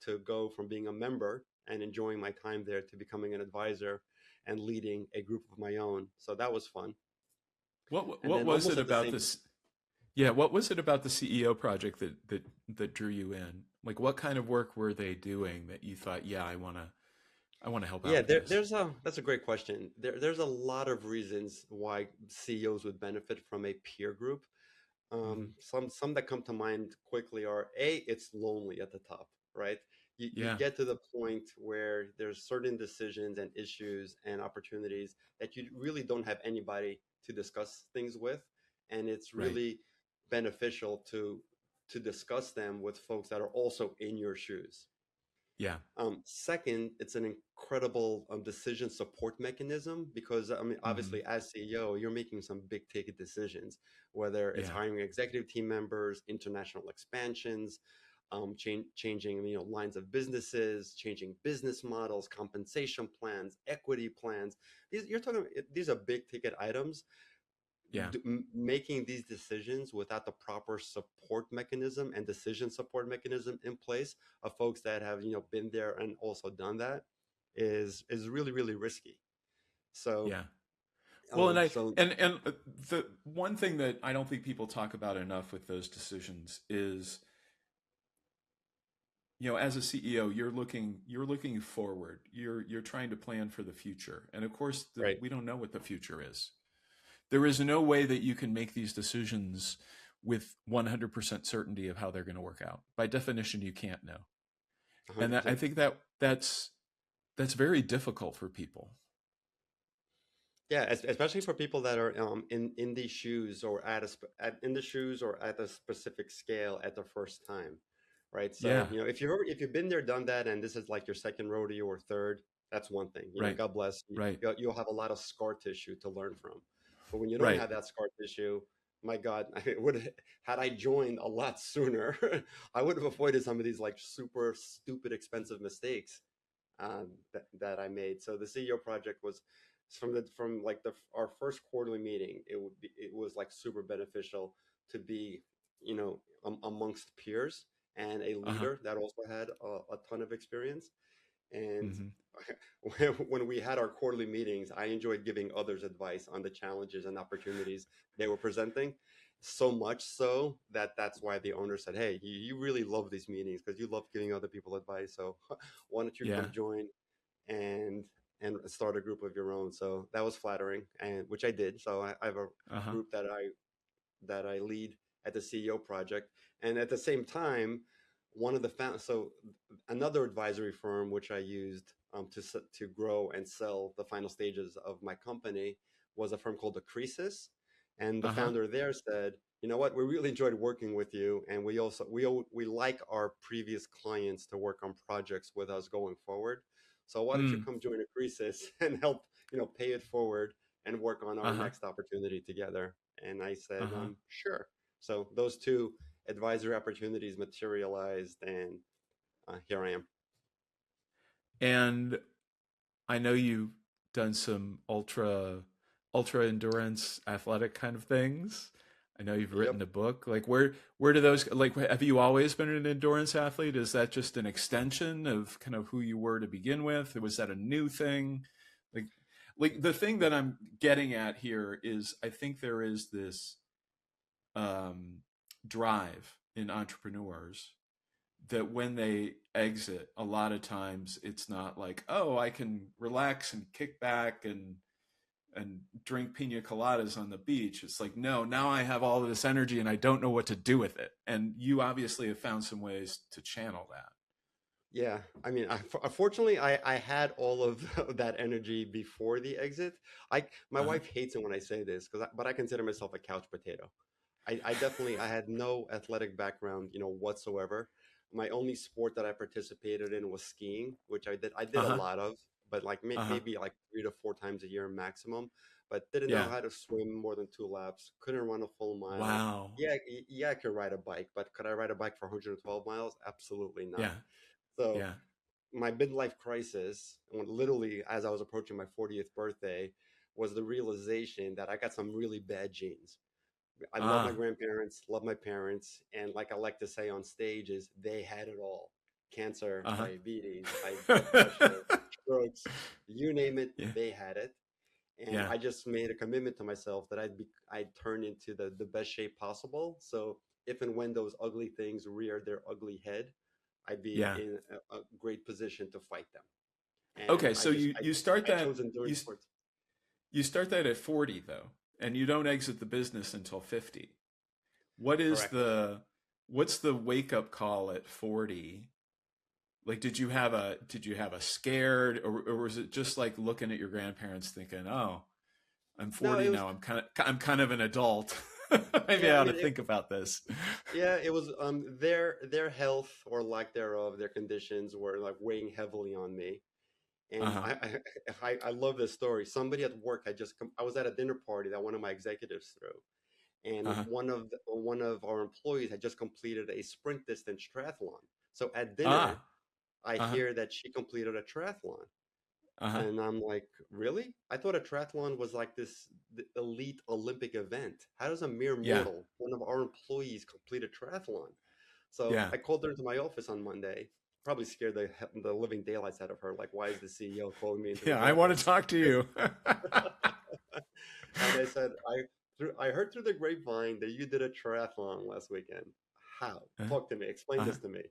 to go from being a member and enjoying my time there to becoming an advisor and leading a group of my own. So that was fun. And What then was almost it at the about same this? Yeah, what was it about the CEO project that drew you in? Like what kind of work were they doing that you thought, yeah, I want to help out Yeah, with this? there's that's a great question. There's a lot of reasons why CEOs would benefit from a peer group. Hmm. Some that come to mind quickly are it's lonely at the top, right? You Yeah. get to the point where there's certain decisions and issues and opportunities that you really don't have anybody to discuss things with, and it's Right. really beneficial to discuss them with folks that are also in your shoes. Yeah. Second, it's an incredible decision support mechanism because I mean, Hmm. obviously, as CEO, you're making some big ticket decisions, whether it's Yeah. hiring executive team members, international expansions. changing lines of businesses, changing business models, compensation plans, equity plans. These are big ticket items. Yeah. Making these decisions without the proper support mechanism and decision support mechanism in place of folks that have been there and also done that is really really risky. So Yeah. Well, and I so and the one thing that I don't think people talk about enough with those decisions is, as a CEO, you're looking forward. You're trying to plan for the future. And of course, right, we don't know what the future is. There is no way that you can make these decisions with 100% certainty of how they're going to work out. By definition, you can't know. And I 100%. think that's very difficult for people. Yeah, especially for people that are in these shoes or in the shoes or at a specific scale at the first time, right? So Yeah, if you've been there, done that, and this is like your second rodeo or third, that's one thing. right, God bless you. right, You'll have a lot of scar tissue to learn from. But when you don't right. have that scar tissue, my God, had I joined a lot sooner, I would have avoided some of these like super stupid expensive mistakes that I made. So the CEO project was from like our first quarterly meeting. It was like super beneficial to be amongst peers and a Uh-huh. leader that also had a ton of experience. And Hmm. when we had our quarterly meetings, I enjoyed giving others advice on the challenges and opportunities they were presenting. So much so that that's why the owner said, "Hey, you really love these meetings because you love giving other people advice. So why don't you Yeah. come join and start a group of your own?" So that was flattering, and which I did. So I have a Uh-huh. group that I lead at the CEO project, and at the same time, one of the so another advisory firm which I used to grow and sell the final stages of my company was a firm called the Creasis, and the Uh-huh. founder there said, "You know what? We really enjoyed working with you, and we like our previous clients to work on projects with us going forward. So why don't you Mm. come join a Creasis and help pay it forward and work on our Uh-huh. next opportunity together?" And I said, Uh-huh. sure. So those two advisory opportunities materialized, and here I am. And I know you've done some ultra endurance athletic kind of things. I know you've Yep. written a book. Like where do those, like, have you always been an endurance athlete? Is that just an extension of kind of who you were to begin with? Or was that a new thing? Like like the thing that I'm getting at here is I think there is this um drive in entrepreneurs that when they exit, a lot of times it's not like, oh, I can relax and kick back and drink pina coladas on the beach. It's like, no, now I have all of this energy and I don't know what to do with it. And you obviously have found some ways to channel that. Yeah. I mean, unfortunately, I had all of that energy before the exit. My Uh-huh. wife hates it when I say this but I consider myself a couch potato. I definitely I had no athletic background, whatsoever. My only sport that I participated in was skiing, which I did a Uh-huh. lot of, but like Uh-huh. maybe like 3 to 4 times a year maximum. But didn't know Yeah. how to swim more than 2 laps. Couldn't run a full mile. Wow. Yeah, yeah, I could ride a bike, but could I ride a bike for 112 miles? Absolutely not. Yeah. So Yeah. my midlife crisis, literally as I was approaching my 40th birthday, was the realization that I got some really bad genes. I love my Ah. grandparents, love my parents, and like I like to say on stage, is they had it all: cancer, Uh-huh. diabetes, high blood pressure, strokes, you name it, Yeah. they had it. And Yeah. I just made a commitment to myself that I'd turn into the best shape possible. So if and when those ugly things rear their ugly head, I'd be Yeah. in a great position to fight them. And Okay, so you start I chose you endurance sports. you start that at 40 though, and you don't exit the business until 50. What is Correct. what's the wake up call at 40? Like did you have a scared, or was it just like looking at your grandparents thinking, "Oh, I'm No, 40 it was, now. I'm kind of an adult. Maybe yeah, I I ought mean, to think about this." yeah, it was their health or lack thereof, their conditions were like weighing heavily on me. And Uh-huh. I love this story. Somebody at work had I was at a dinner party that one of my executives threw, and Uh-huh. one of our employees had just completed a sprint distance triathlon. So at dinner, Ah. I Uh-huh. hear that she completed a triathlon. Uh-huh. And I'm like, really? I thought a triathlon was like this elite Olympic event. How does a mere Yeah. mortal, one of our employees, complete a triathlon? So Yeah. I called her into my office on Monday. Probably scared the living daylights out of her. Like, why is the CEO calling me into Yeah. his I want to office? talk to you. And I said, I heard through the grapevine that you did a triathlon last weekend. How? Uh-huh. Talk to me. Explain Uh-huh. this to me.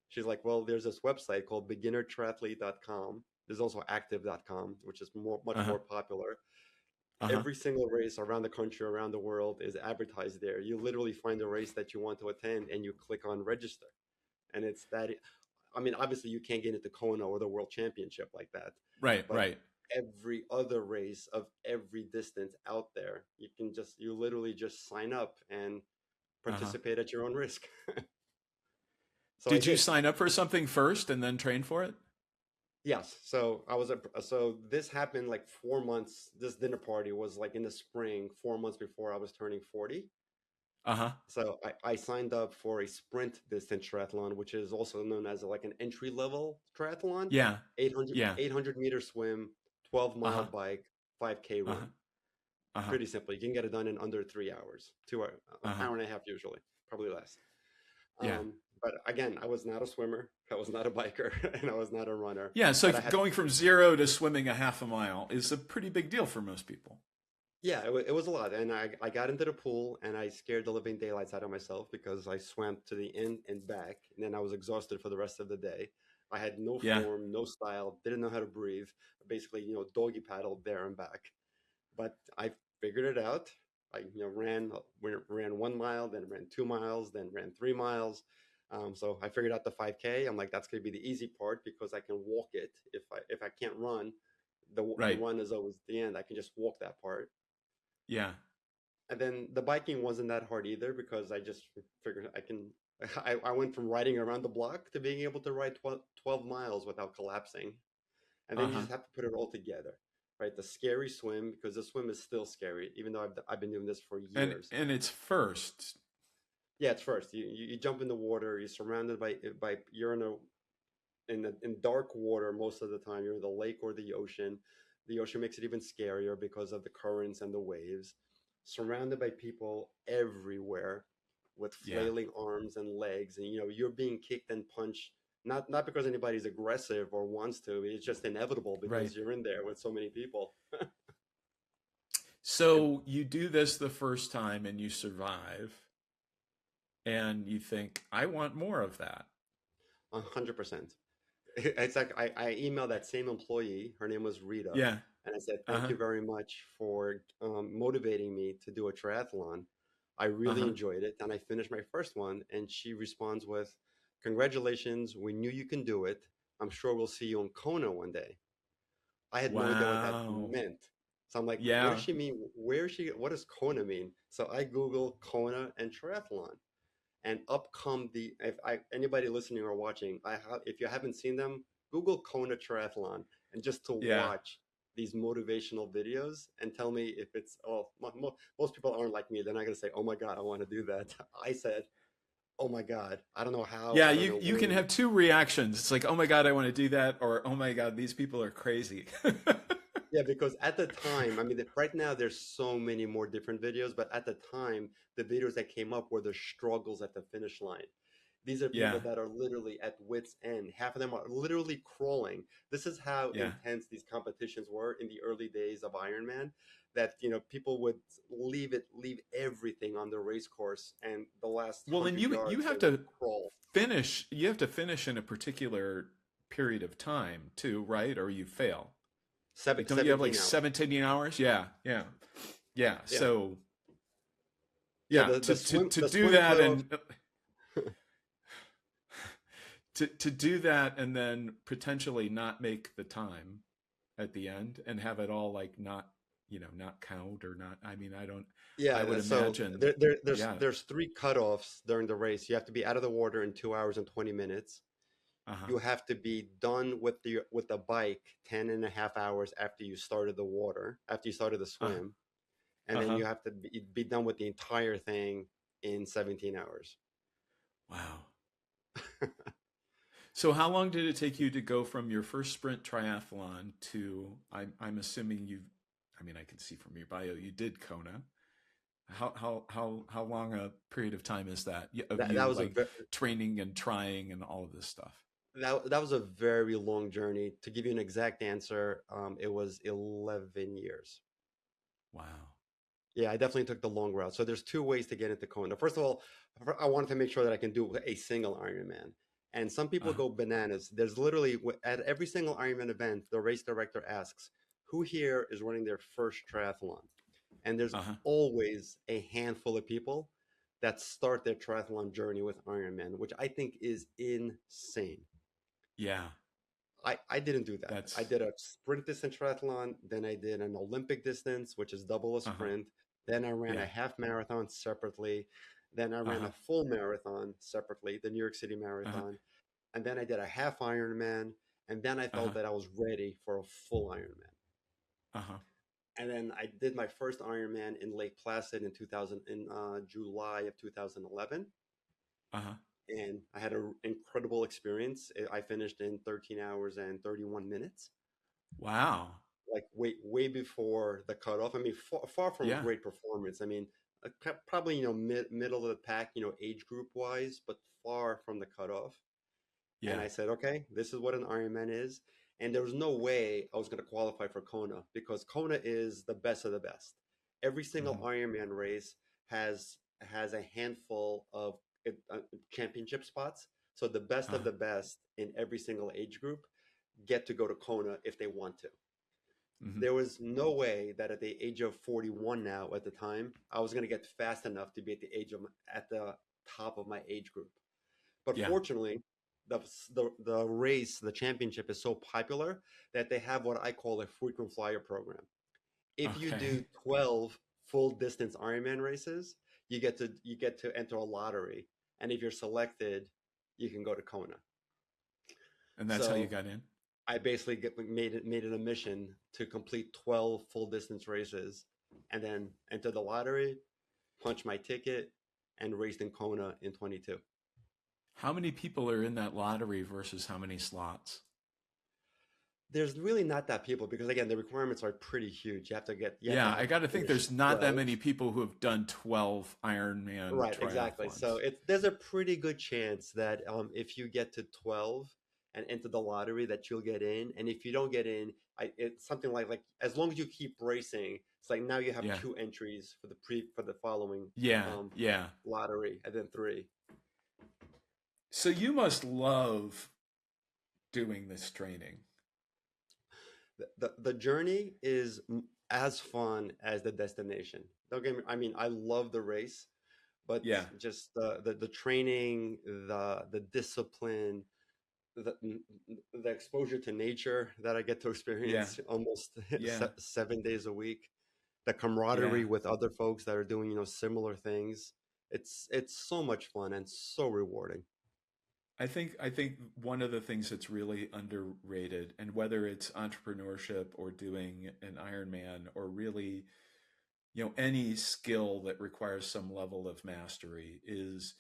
She's like, well, there's this website called beginnertriathlete.com. There's also active.com, which is much Uh-huh. more popular. Uh-huh. Every single race around the country, around the world is advertised there. You literally find a race that you want to attend and you click on register. And it's that, I mean, obviously you can't get into Kona or the world championship like that, Right. but Right. every other race of every distance out there, you literally just sign up and Uh-huh. participate at your own risk. So I Did you did. sign up for something first and then train for it? Yes. So this happened like 4 months. This dinner party was like in the spring, 4 months before I was turning 40. Uh-huh. So I signed up for a sprint distance triathlon, which is also known as like an entry level triathlon, Yeah. 800, Yeah. 800-meter swim, 12-mile Uh-huh. bike, 5K Uh-huh. run. Uh-huh. Pretty simple. You can get it done in under 3 hours, Uh-huh. hour and a half usually, probably less. Yeah. But again, I was not a swimmer, I was not a biker, and I was not a runner. Yeah, so But I had going from 0 to swimming a half a mile is a pretty big deal for most people. Yeah, it was a lot. And I got into the pool and I scared the living daylights out of myself because I swam to the end and back. And then I was exhausted for the rest of the day. I had no Yeah. form, no style, didn't know how to breathe. Basically, doggy paddled there and back. But I figured it out. I, ran 1 mile, then ran 2 miles, then ran 3 miles. So I figured out the 5K. I'm like, that's going to be the easy part because I can walk it. If I can't run, the Right. run is always the end. I can just walk that part. Yeah. And then the biking wasn't that hard either because I just figured I can. I went from riding around the block to being able to ride 12 miles without collapsing. And then you Uh-huh. just have to put it all together, right? The scary swim, because the swim is still scary, even though I've been doing this for years. And it's first. Yeah, it's first. You jump in the water, you're surrounded by you're in dark water most of the time. You're in the lake or the ocean. The ocean makes it even scarier because of the currents and the waves. Surrounded by people everywhere with Yeah. flailing arms and legs, and you're being kicked and punched. Not because anybody's aggressive or wants to. It's just inevitable Right. because you're in there with so many people. And So you do this the first time and you survive and you think, I want more of that. 100%. It's like I emailed that same employee. Her name was Rita, Yeah. and I said, "Thank Uh-huh. you very much for motivating me to do a triathlon. I really Uh-huh. enjoyed it, and I finished my first one." And she responds with, "Congratulations! We knew you can do it. I'm sure we'll see you in Kona one day." I had no idea what that Wow. meant, so I'm like, "What does Yeah. she mean? Where is she? What does Kona mean?" So I Google Kona and triathlon, and up come the if I anybody listening or watching, if you haven't seen them, Google Kona Triathlon and just to Yeah. watch these motivational videos and tell me if it's most people aren't like me. They're not gonna say, "Oh my God, I want to do that." I said, "Oh my God, I don't know how, Yeah, I don't know you can when." have two reactions. It's like, oh my God, I want to do that, or oh my God, these people are crazy. Yeah, because at the time, I mean, right now there's so many more different videos, but at the time, the videos that came up were the struggles at the finish line. These are people Yeah. that are literally at wit's end. Half of them are literally crawling. This is how Yeah. intense these competitions were in the early days of Ironman. That people would leave everything on the race course, and the last Well, then 100 yards you they have would to crawl. finish. You have to finish in a particular period of time too, right? Or you fail. Like, don't you have like 17 hours. 17 hours? Yeah. Yeah. Yeah. Yeah, So yeah. yeah, to The do swim that cutoff. and to do that and then potentially not make the time at the end and have it all like not, not count or not. I mean, I would Yeah, so imagine. Yeah. there's three cutoffs during the race. You have to be out of the water in 2 hours and 20 minutes. Uh-huh. You have to be done with the bike 10 and a half hours after you started the water, after you started the Uh-huh. swim. and then Uh-huh. you have to be done with the entire thing in 17 hours. Wow. So how long did it take you to go from your first sprint triathlon to, I'm assuming you, I mean, I can see from your bio, you did Kona. How long a period of time is that of That you was a like training and trying and all of this stuff? that was a very long journey. To give you an exact answer, it was 11 years. Wow. Yeah, I definitely took the long route. So there's two ways to get into Kona. First of all, I wanted to make sure that I can do a single Ironman. And some people Uh-huh. go bananas. There's literally at every single Ironman event, the race director asks, "Who here is running their first triathlon?" And there's Uh-huh. always a handful of people that start their triathlon journey with Ironman, which I think is insane. Yeah. I didn't do that. I That's did a sprint distance triathlon, then I did an Olympic distance, which is double a uh-huh. sprint. Then I ran a Yeah. half marathon separately. Then I ran Uh-huh. a full marathon separately, the New York City Uh-huh. Marathon. And then I did a half Ironman. And then I felt Uh-huh. that I was ready for a full Ironman. Uh-huh. And then I did my first Ironman in Lake Placid in 2000 in July of 2011, Uh-huh. and I had an incredible experience. I finished in 13 hours and 31 minutes, Wow. like way before the cutoff. I mean, far from a Yeah. great performance. I mean, probably middle of the pack, age group wise, but far from the cutoff. And Yeah. I said, okay, this is what an Ironman is. And there was no way I was going to qualify for Kona because Kona is the best of the best. Every single Hmm. Ironman race has a handful of uh, championship spots. So the best of Uh-huh. the best in every single age group get to go to Kona if they want to. Hmm. There was no way that at the age of 41 now at the time, I was going to get fast enough to be at the top of my age group. But Yeah. fortunately, the race, the championship is so popular that they have what I call a frequent flyer program. If you do Okay. 12 full distance Ironman races, you get to enter a lottery, and if you're selected, you can go to Kona. And that's how you So got in? I basically made it a mission to complete 12 full distance races, and then enter the lottery, punch my ticket, and raced in Kona in 22. How many people are in that lottery versus how many slots? There's really not that people because again the requirements are pretty huge. You have to Yeah, I have got to think finished there's not that 12. many people who have done 12 Ironman Right, exactly. So triathlons. there's a pretty good chance that if you get to 12 and enter the lottery that you'll get in, and if you don't get in, it's something like as long as you keep racing, it's like now you have Yeah. two entries for the following Yeah. um, Yeah. lottery, and then three. So you must love doing this training. The journey is as fun as the destination. Don't get me. I mean, I love the race, but Yeah. just the training, the discipline, the the exposure to nature that I get to Yeah. experience almost Yeah. 7 days a week, the Yeah. camaraderie with other folks that are doing similar things. It's so much fun and so rewarding. I think one of the things that's really underrated, and whether it's entrepreneurship or doing an Ironman or really, any skill that requires some level of mastery, is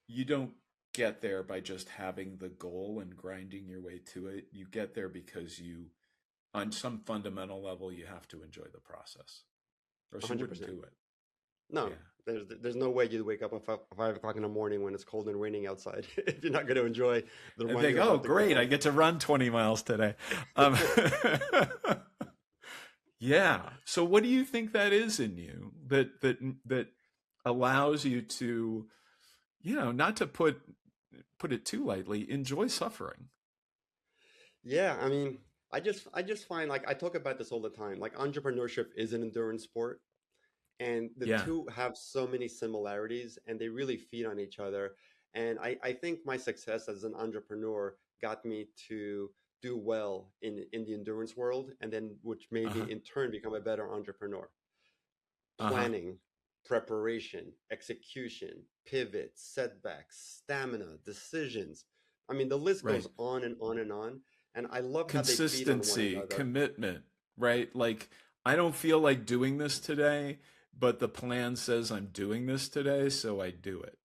you don't get there by just having the goal and grinding your way to it. You get there because on some fundamental level, you have to enjoy the process, or else you wouldn't 100%. do it. No, Yeah. there's no way you'd wake up at 5 o'clock in the morning when it's cold and raining outside if you're not going to enjoy the And run think, you're oh, about to go great, I on. get to run 20 miles today. Um, yeah. So what do you think that is in you that allows you to, not to put it too lightly, enjoy suffering? Yeah, I mean, I just find like I talk about this all the time. Like entrepreneurship is an endurance sport, and the Yeah. two have so many similarities, and they really feed on each other. And I think my success as an entrepreneur got me to do well in the endurance world, and then which made me Uh-huh. in turn become a better entrepreneur. Uh-huh. Planning, preparation, execution, pivots, setbacks, stamina, decisions. I mean, the list Right. goes on and on and on. And I love how they feed on one Consistency, another. commitment, right? Like I don't feel like doing this today, but the plan says I'm doing this today, so I do it.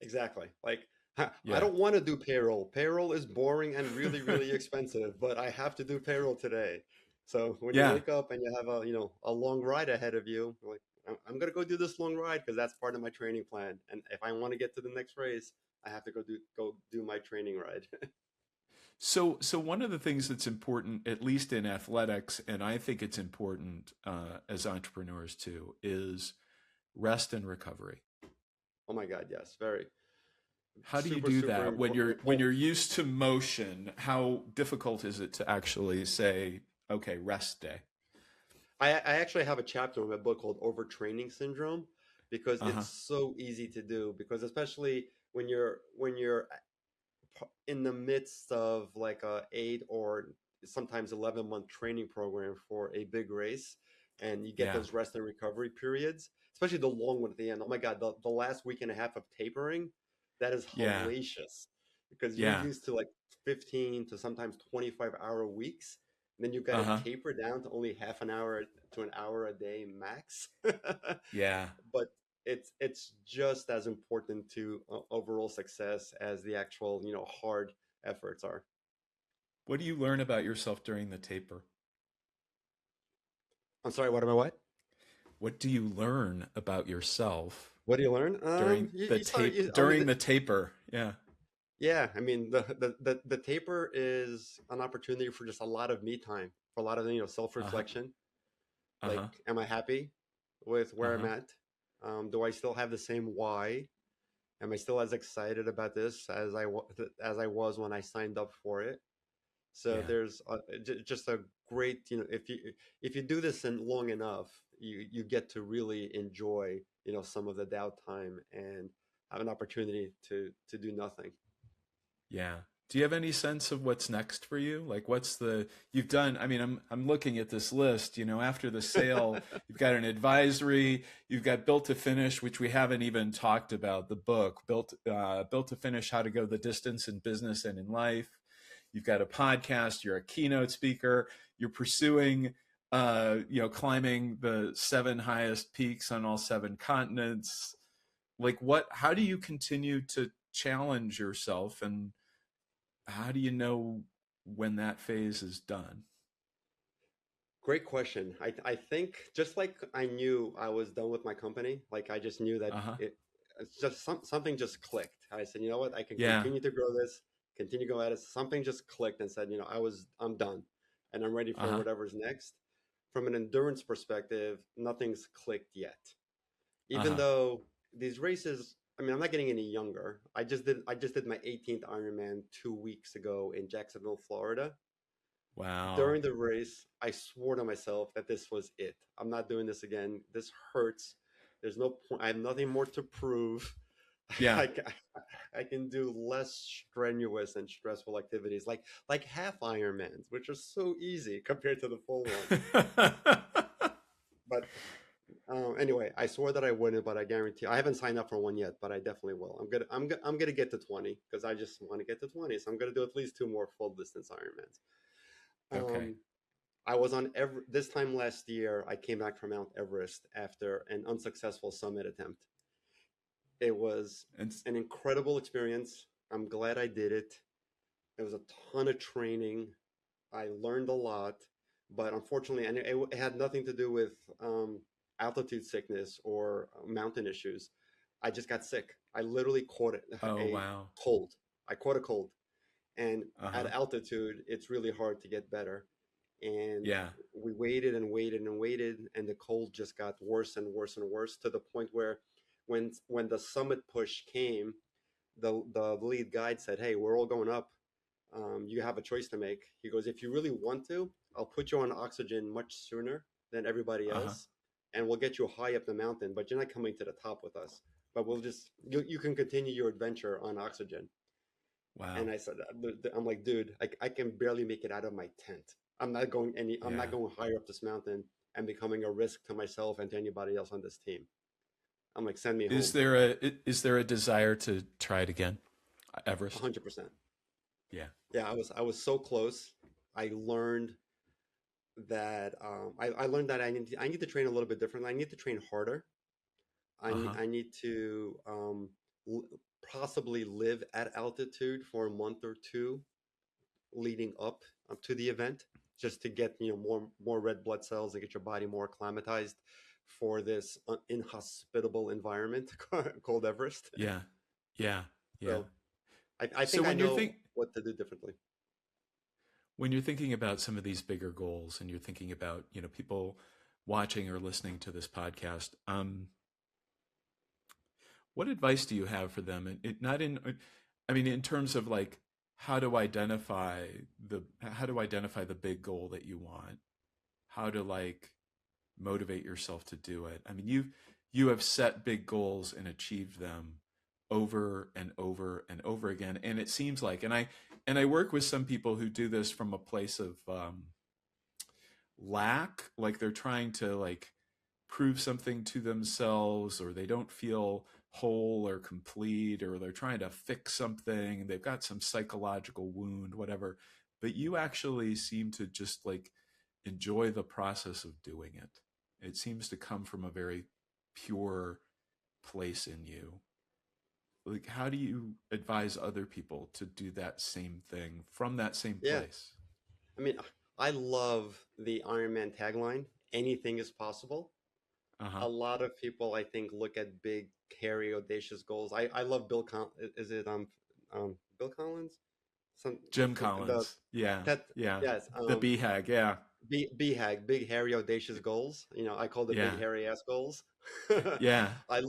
Exactly. Like, I Yeah. don't want to do payroll. Payroll is boring and really, really expensive, but I have to do payroll today. So when you Yeah. wake up and you have a long ride ahead of you, you're like, I'm gonna go do this long ride because that's part of my training plan. And if I want to get to the next race, I have to go do my training ride. So one of the things that's important, at least in athletics, and I think it's important as entrepreneurs too, is rest and recovery. Oh my God, yes, very How do you super, do super that when important. you're used to motion? How difficult is it to actually say, okay, rest day? I actually have a chapter in my book called Overtraining Syndrome because Uh huh. it's so easy to do because especially when you're in the midst of like a 8 or sometimes 11-month training program for a big race and you get Yeah. those rest and recovery periods, especially the long one at the end. Oh my God, the last week and a half of tapering, that is Yeah. hellacious because you're Yeah. used to like 15 to sometimes 25-hour weeks. And then you've got Uh to huh. taper down to only half an hour to an hour a day max. Yeah. But it's just as important to overall success as the actual hard efforts are. What do you learn about yourself during the taper? I'm sorry, what am I what? What do you learn about yourself What do you learn? during the You start. tape I mean, during the taper? Yeah. yeah. I mean, the taper is an opportunity for just a lot of me time, for a lot of self Uh huh. reflection. Uh Like, huh. am I happy with Uh where I'm huh. at? Do I still have the same why? Am I still as excited about this as I was when I signed up for it? So Yeah. there's just a great, if you do this in long enough, you get to really enjoy, some of the downtime and have an opportunity to do nothing. Yeah. Do you have any sense of what's next for you? Like what's the you've done, I mean, I'm looking at this list, after the sale, you've got an advisory, you've got Built to Finish, which we haven't even talked about, the book, Built to Finish, How to Go the Distance in Business and in Life. You've got a podcast, you're a keynote speaker, you're pursuing climbing the 7 highest peaks on all 7 continents. Like how do you continue to challenge yourself, and how do you know when that phase is done? Great question. I think just like I knew I was done with my company, like I just knew that Uh-huh. it's just something just clicked. I said, you know what, I can Yeah. continue to grow this, continue to go at it. Something just clicked and said, I'm done, and I'm ready for Uh-huh. whatever's next. From an endurance perspective, nothing's clicked yet. Even Uh-huh. though these races, I mean, I'm not getting any younger. I just did my 18th Ironman 2 weeks ago in Jacksonville, Florida. Wow. During the race, I swore to myself that this was it. I'm not doing this again. This hurts. There's no point. I have nothing more to prove. Yeah. I, I can do less strenuous and stressful activities like half Ironmans, which are so easy compared to the full ones. But anyway, I swore that I wouldn't, but I guarantee I haven't signed up for one yet, but I definitely will. I'm gonna get to 20 because I just want to get to 20. So I'm gonna do at least 2 more full distance Ironmans. Okay. Um, I was on this time last year. I came back from Mount Everest after an unsuccessful summit attempt. It was And an incredible experience. I'm glad I did it. It was a ton of training. I learned a lot, but unfortunately, and it had nothing to do with altitude sickness or mountain issues. I just got sick. I literally caught oh a wow. cold. I caught a cold, and at Uh-huh. altitude, it's really hard to get better. And Yeah. we waited and waited and waited, and the cold just got worse and worse and worse to the point where, when the summit push came, the lead guide said, "Hey, we're all going up. You have a choice to make." He goes, "If you really want to, I'll put you on oxygen much sooner than everybody Uh-huh. else, and we'll get you high up the mountain, but you're not coming to the top with us. But you can continue your adventure on oxygen." Wow. And I said, "I'm like, dude, I can barely make it out of my tent. I'm not Yeah. going higher up this mountain and becoming a risk to myself and to anybody else on this team." I'm like, "Send me Is home." there a is there a desire to try it again? Everest? 100%. Yeah. Yeah, I was so close. I learned that I learned that I need to train a little bit differently. I need to train harder. Uh-huh. I need to l- possibly live at altitude for a month or two leading up to the event, just to get more red blood cells and get your body more acclimatized for this inhospitable environment called Everest. Yeah. Yeah. Yeah. So I So think I know what to do differently. when you're thinking about some of these bigger goals and you're thinking about, people watching or listening to this podcast, what advice do you have for them? And not in, I mean, in terms of like how to identify the big goal that you want, how to like motivate yourself to do it. I mean, you have set big goals and achieved them over and over and over again, and it seems like, and I work with some people who do this from a place of lack, like they're trying to like prove something to themselves, or they don't feel whole or complete, or they're trying to fix something, they've got some psychological wound, whatever. But you actually seem to just like enjoy the process of doing it. It seems to come from a very pure place in you. Like, how do you advise other people to do that same thing from that same Yeah, place? I mean, I love the Iron Man tagline. Anything is possible. Uh-huh. A lot of people, I think, look at big, hairy, audacious goals. I love Bill. Is it Bill Collins? Some Jim the Collins. Yeah. that Yeah. yes The BHAG. Yeah. BHAG, big hairy audacious goals. I call it big Yeah. hairy ass goals. Yeah. I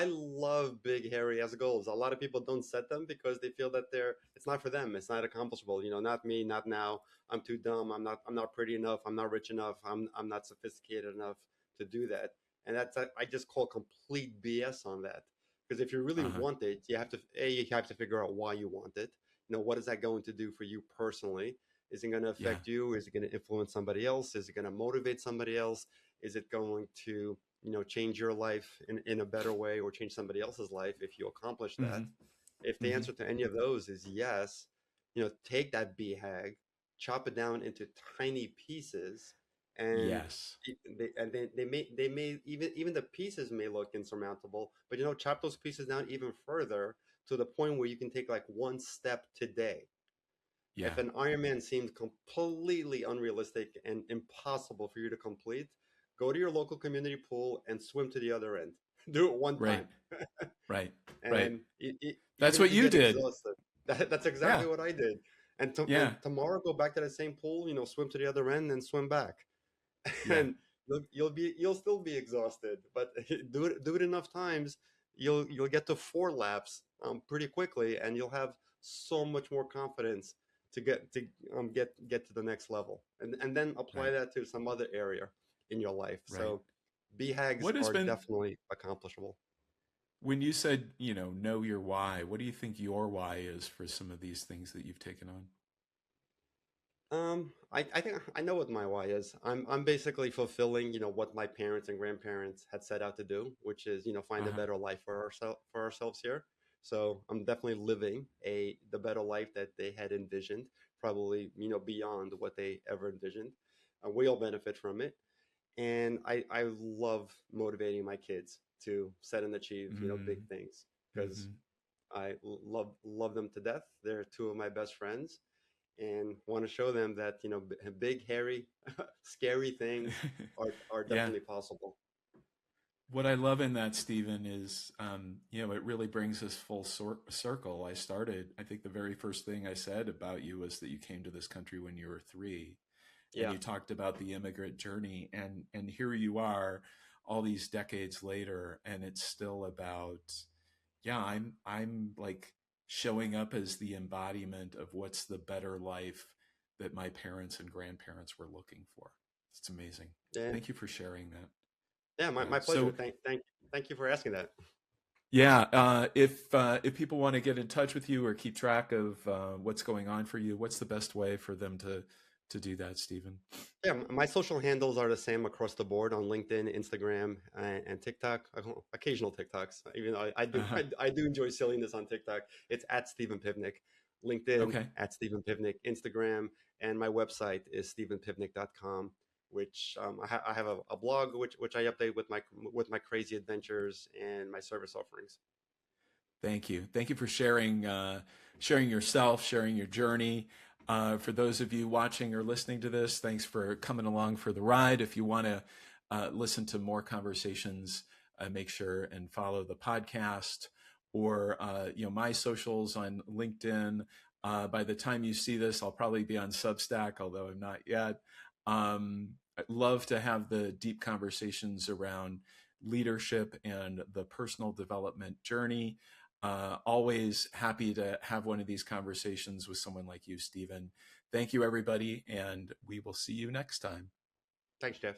love big hairy ass goals. A lot of people don't set them because they feel that it's not for them. It's not accomplishable. Not me, not now. I'm too dumb. I'm not pretty enough. I'm not rich enough. I'm not sophisticated enough to do that. And I just call complete BS on that. Because if you really Uh-huh. want it, you have to figure out why you want it. What is that going to do for you personally? Is it going to Yeah. affect you? Is it going to influence somebody else? Is it going to motivate somebody else? Is it going to, change your life in a better way or change somebody else's life if you accomplish that? Mm-hmm. If the Mm-hmm. answer to any of those is yes, take that BHAG, chop it down into tiny pieces, and Yes. they may even the pieces may look insurmountable, but chop those pieces down even further to the point where you can take like one step today. If Yeah. an Ironman seems completely unrealistic and impossible for you to complete, go to your local community pool and swim to the other end. Do it one Right. time, Right. Right. and That's even if what you you get did. exhausted, that's Yeah. exactly what I did. And Yeah. tomorrow, go back to the same pool. Swim to the other end and swim back, Yeah. and you'll still be exhausted. But do it enough times, you'll get to 4 laps pretty quickly, and you'll have so much more confidence to get to the next level, and then apply Right. that to some other area in your life. Right. So BHAGs What has are been definitely accomplishable. when you said, know your why, what do you think your why is for some of these things that you've taken on? I think I know what my why is. I'm basically fulfilling, what my parents and grandparents had set out to do, which is, find a Uh-huh. better life for ourselves here. So I'm definitely living the better life that they had envisioned, probably, beyond what they ever envisioned. We all benefit from it. And I love motivating my kids to set and achieve, big Mm-hmm. things because Mm-hmm. love them to death. They're two of my best friends and want to show them that big, hairy, scary things are Yeah. definitely possible. What I love in that, Stephen, is it really brings us full circle. I think the very first thing I said about you was that you came to this country when you were 3, and Yeah, you talked about the immigrant journey, and here you are, all these decades later, and it's still about, yeah, I'm like showing up as the embodiment of what's the better life that my parents and grandparents were looking for. It's amazing. yeah, Thank you for sharing that. yeah. My pleasure. So Thank you for asking that. yeah, if people want to get in touch with you or keep track of what's going on for you, what's the best way for them to do that, Stephen? Yeah, my social handles are the same across the board on LinkedIn, Instagram, and TikTok. Occasional TikToks, even though I do Uh-huh. I do enjoy silliness on TikTok. It's at Stephen Pivnik, LinkedIn Okay. at Stephen Pivnik, Instagram, and my website is stephenpivnik.com. which I have a blog which I update with my crazy adventures and my service offerings. Thank you. Thank you for sharing sharing yourself, sharing your journey. For those of you watching or listening to this, thanks for coming along for the ride. If you want to listen to more conversations, make sure and follow the podcast or my socials on LinkedIn. By the time you see this, I'll probably be on Substack, although I'm not yet. I'd love to have the deep conversations around leadership and the personal development journey. Always happy to have one of these conversations with someone like you, Stephen. Thank you, everybody, and we will see you next time. Thanks, Jeff.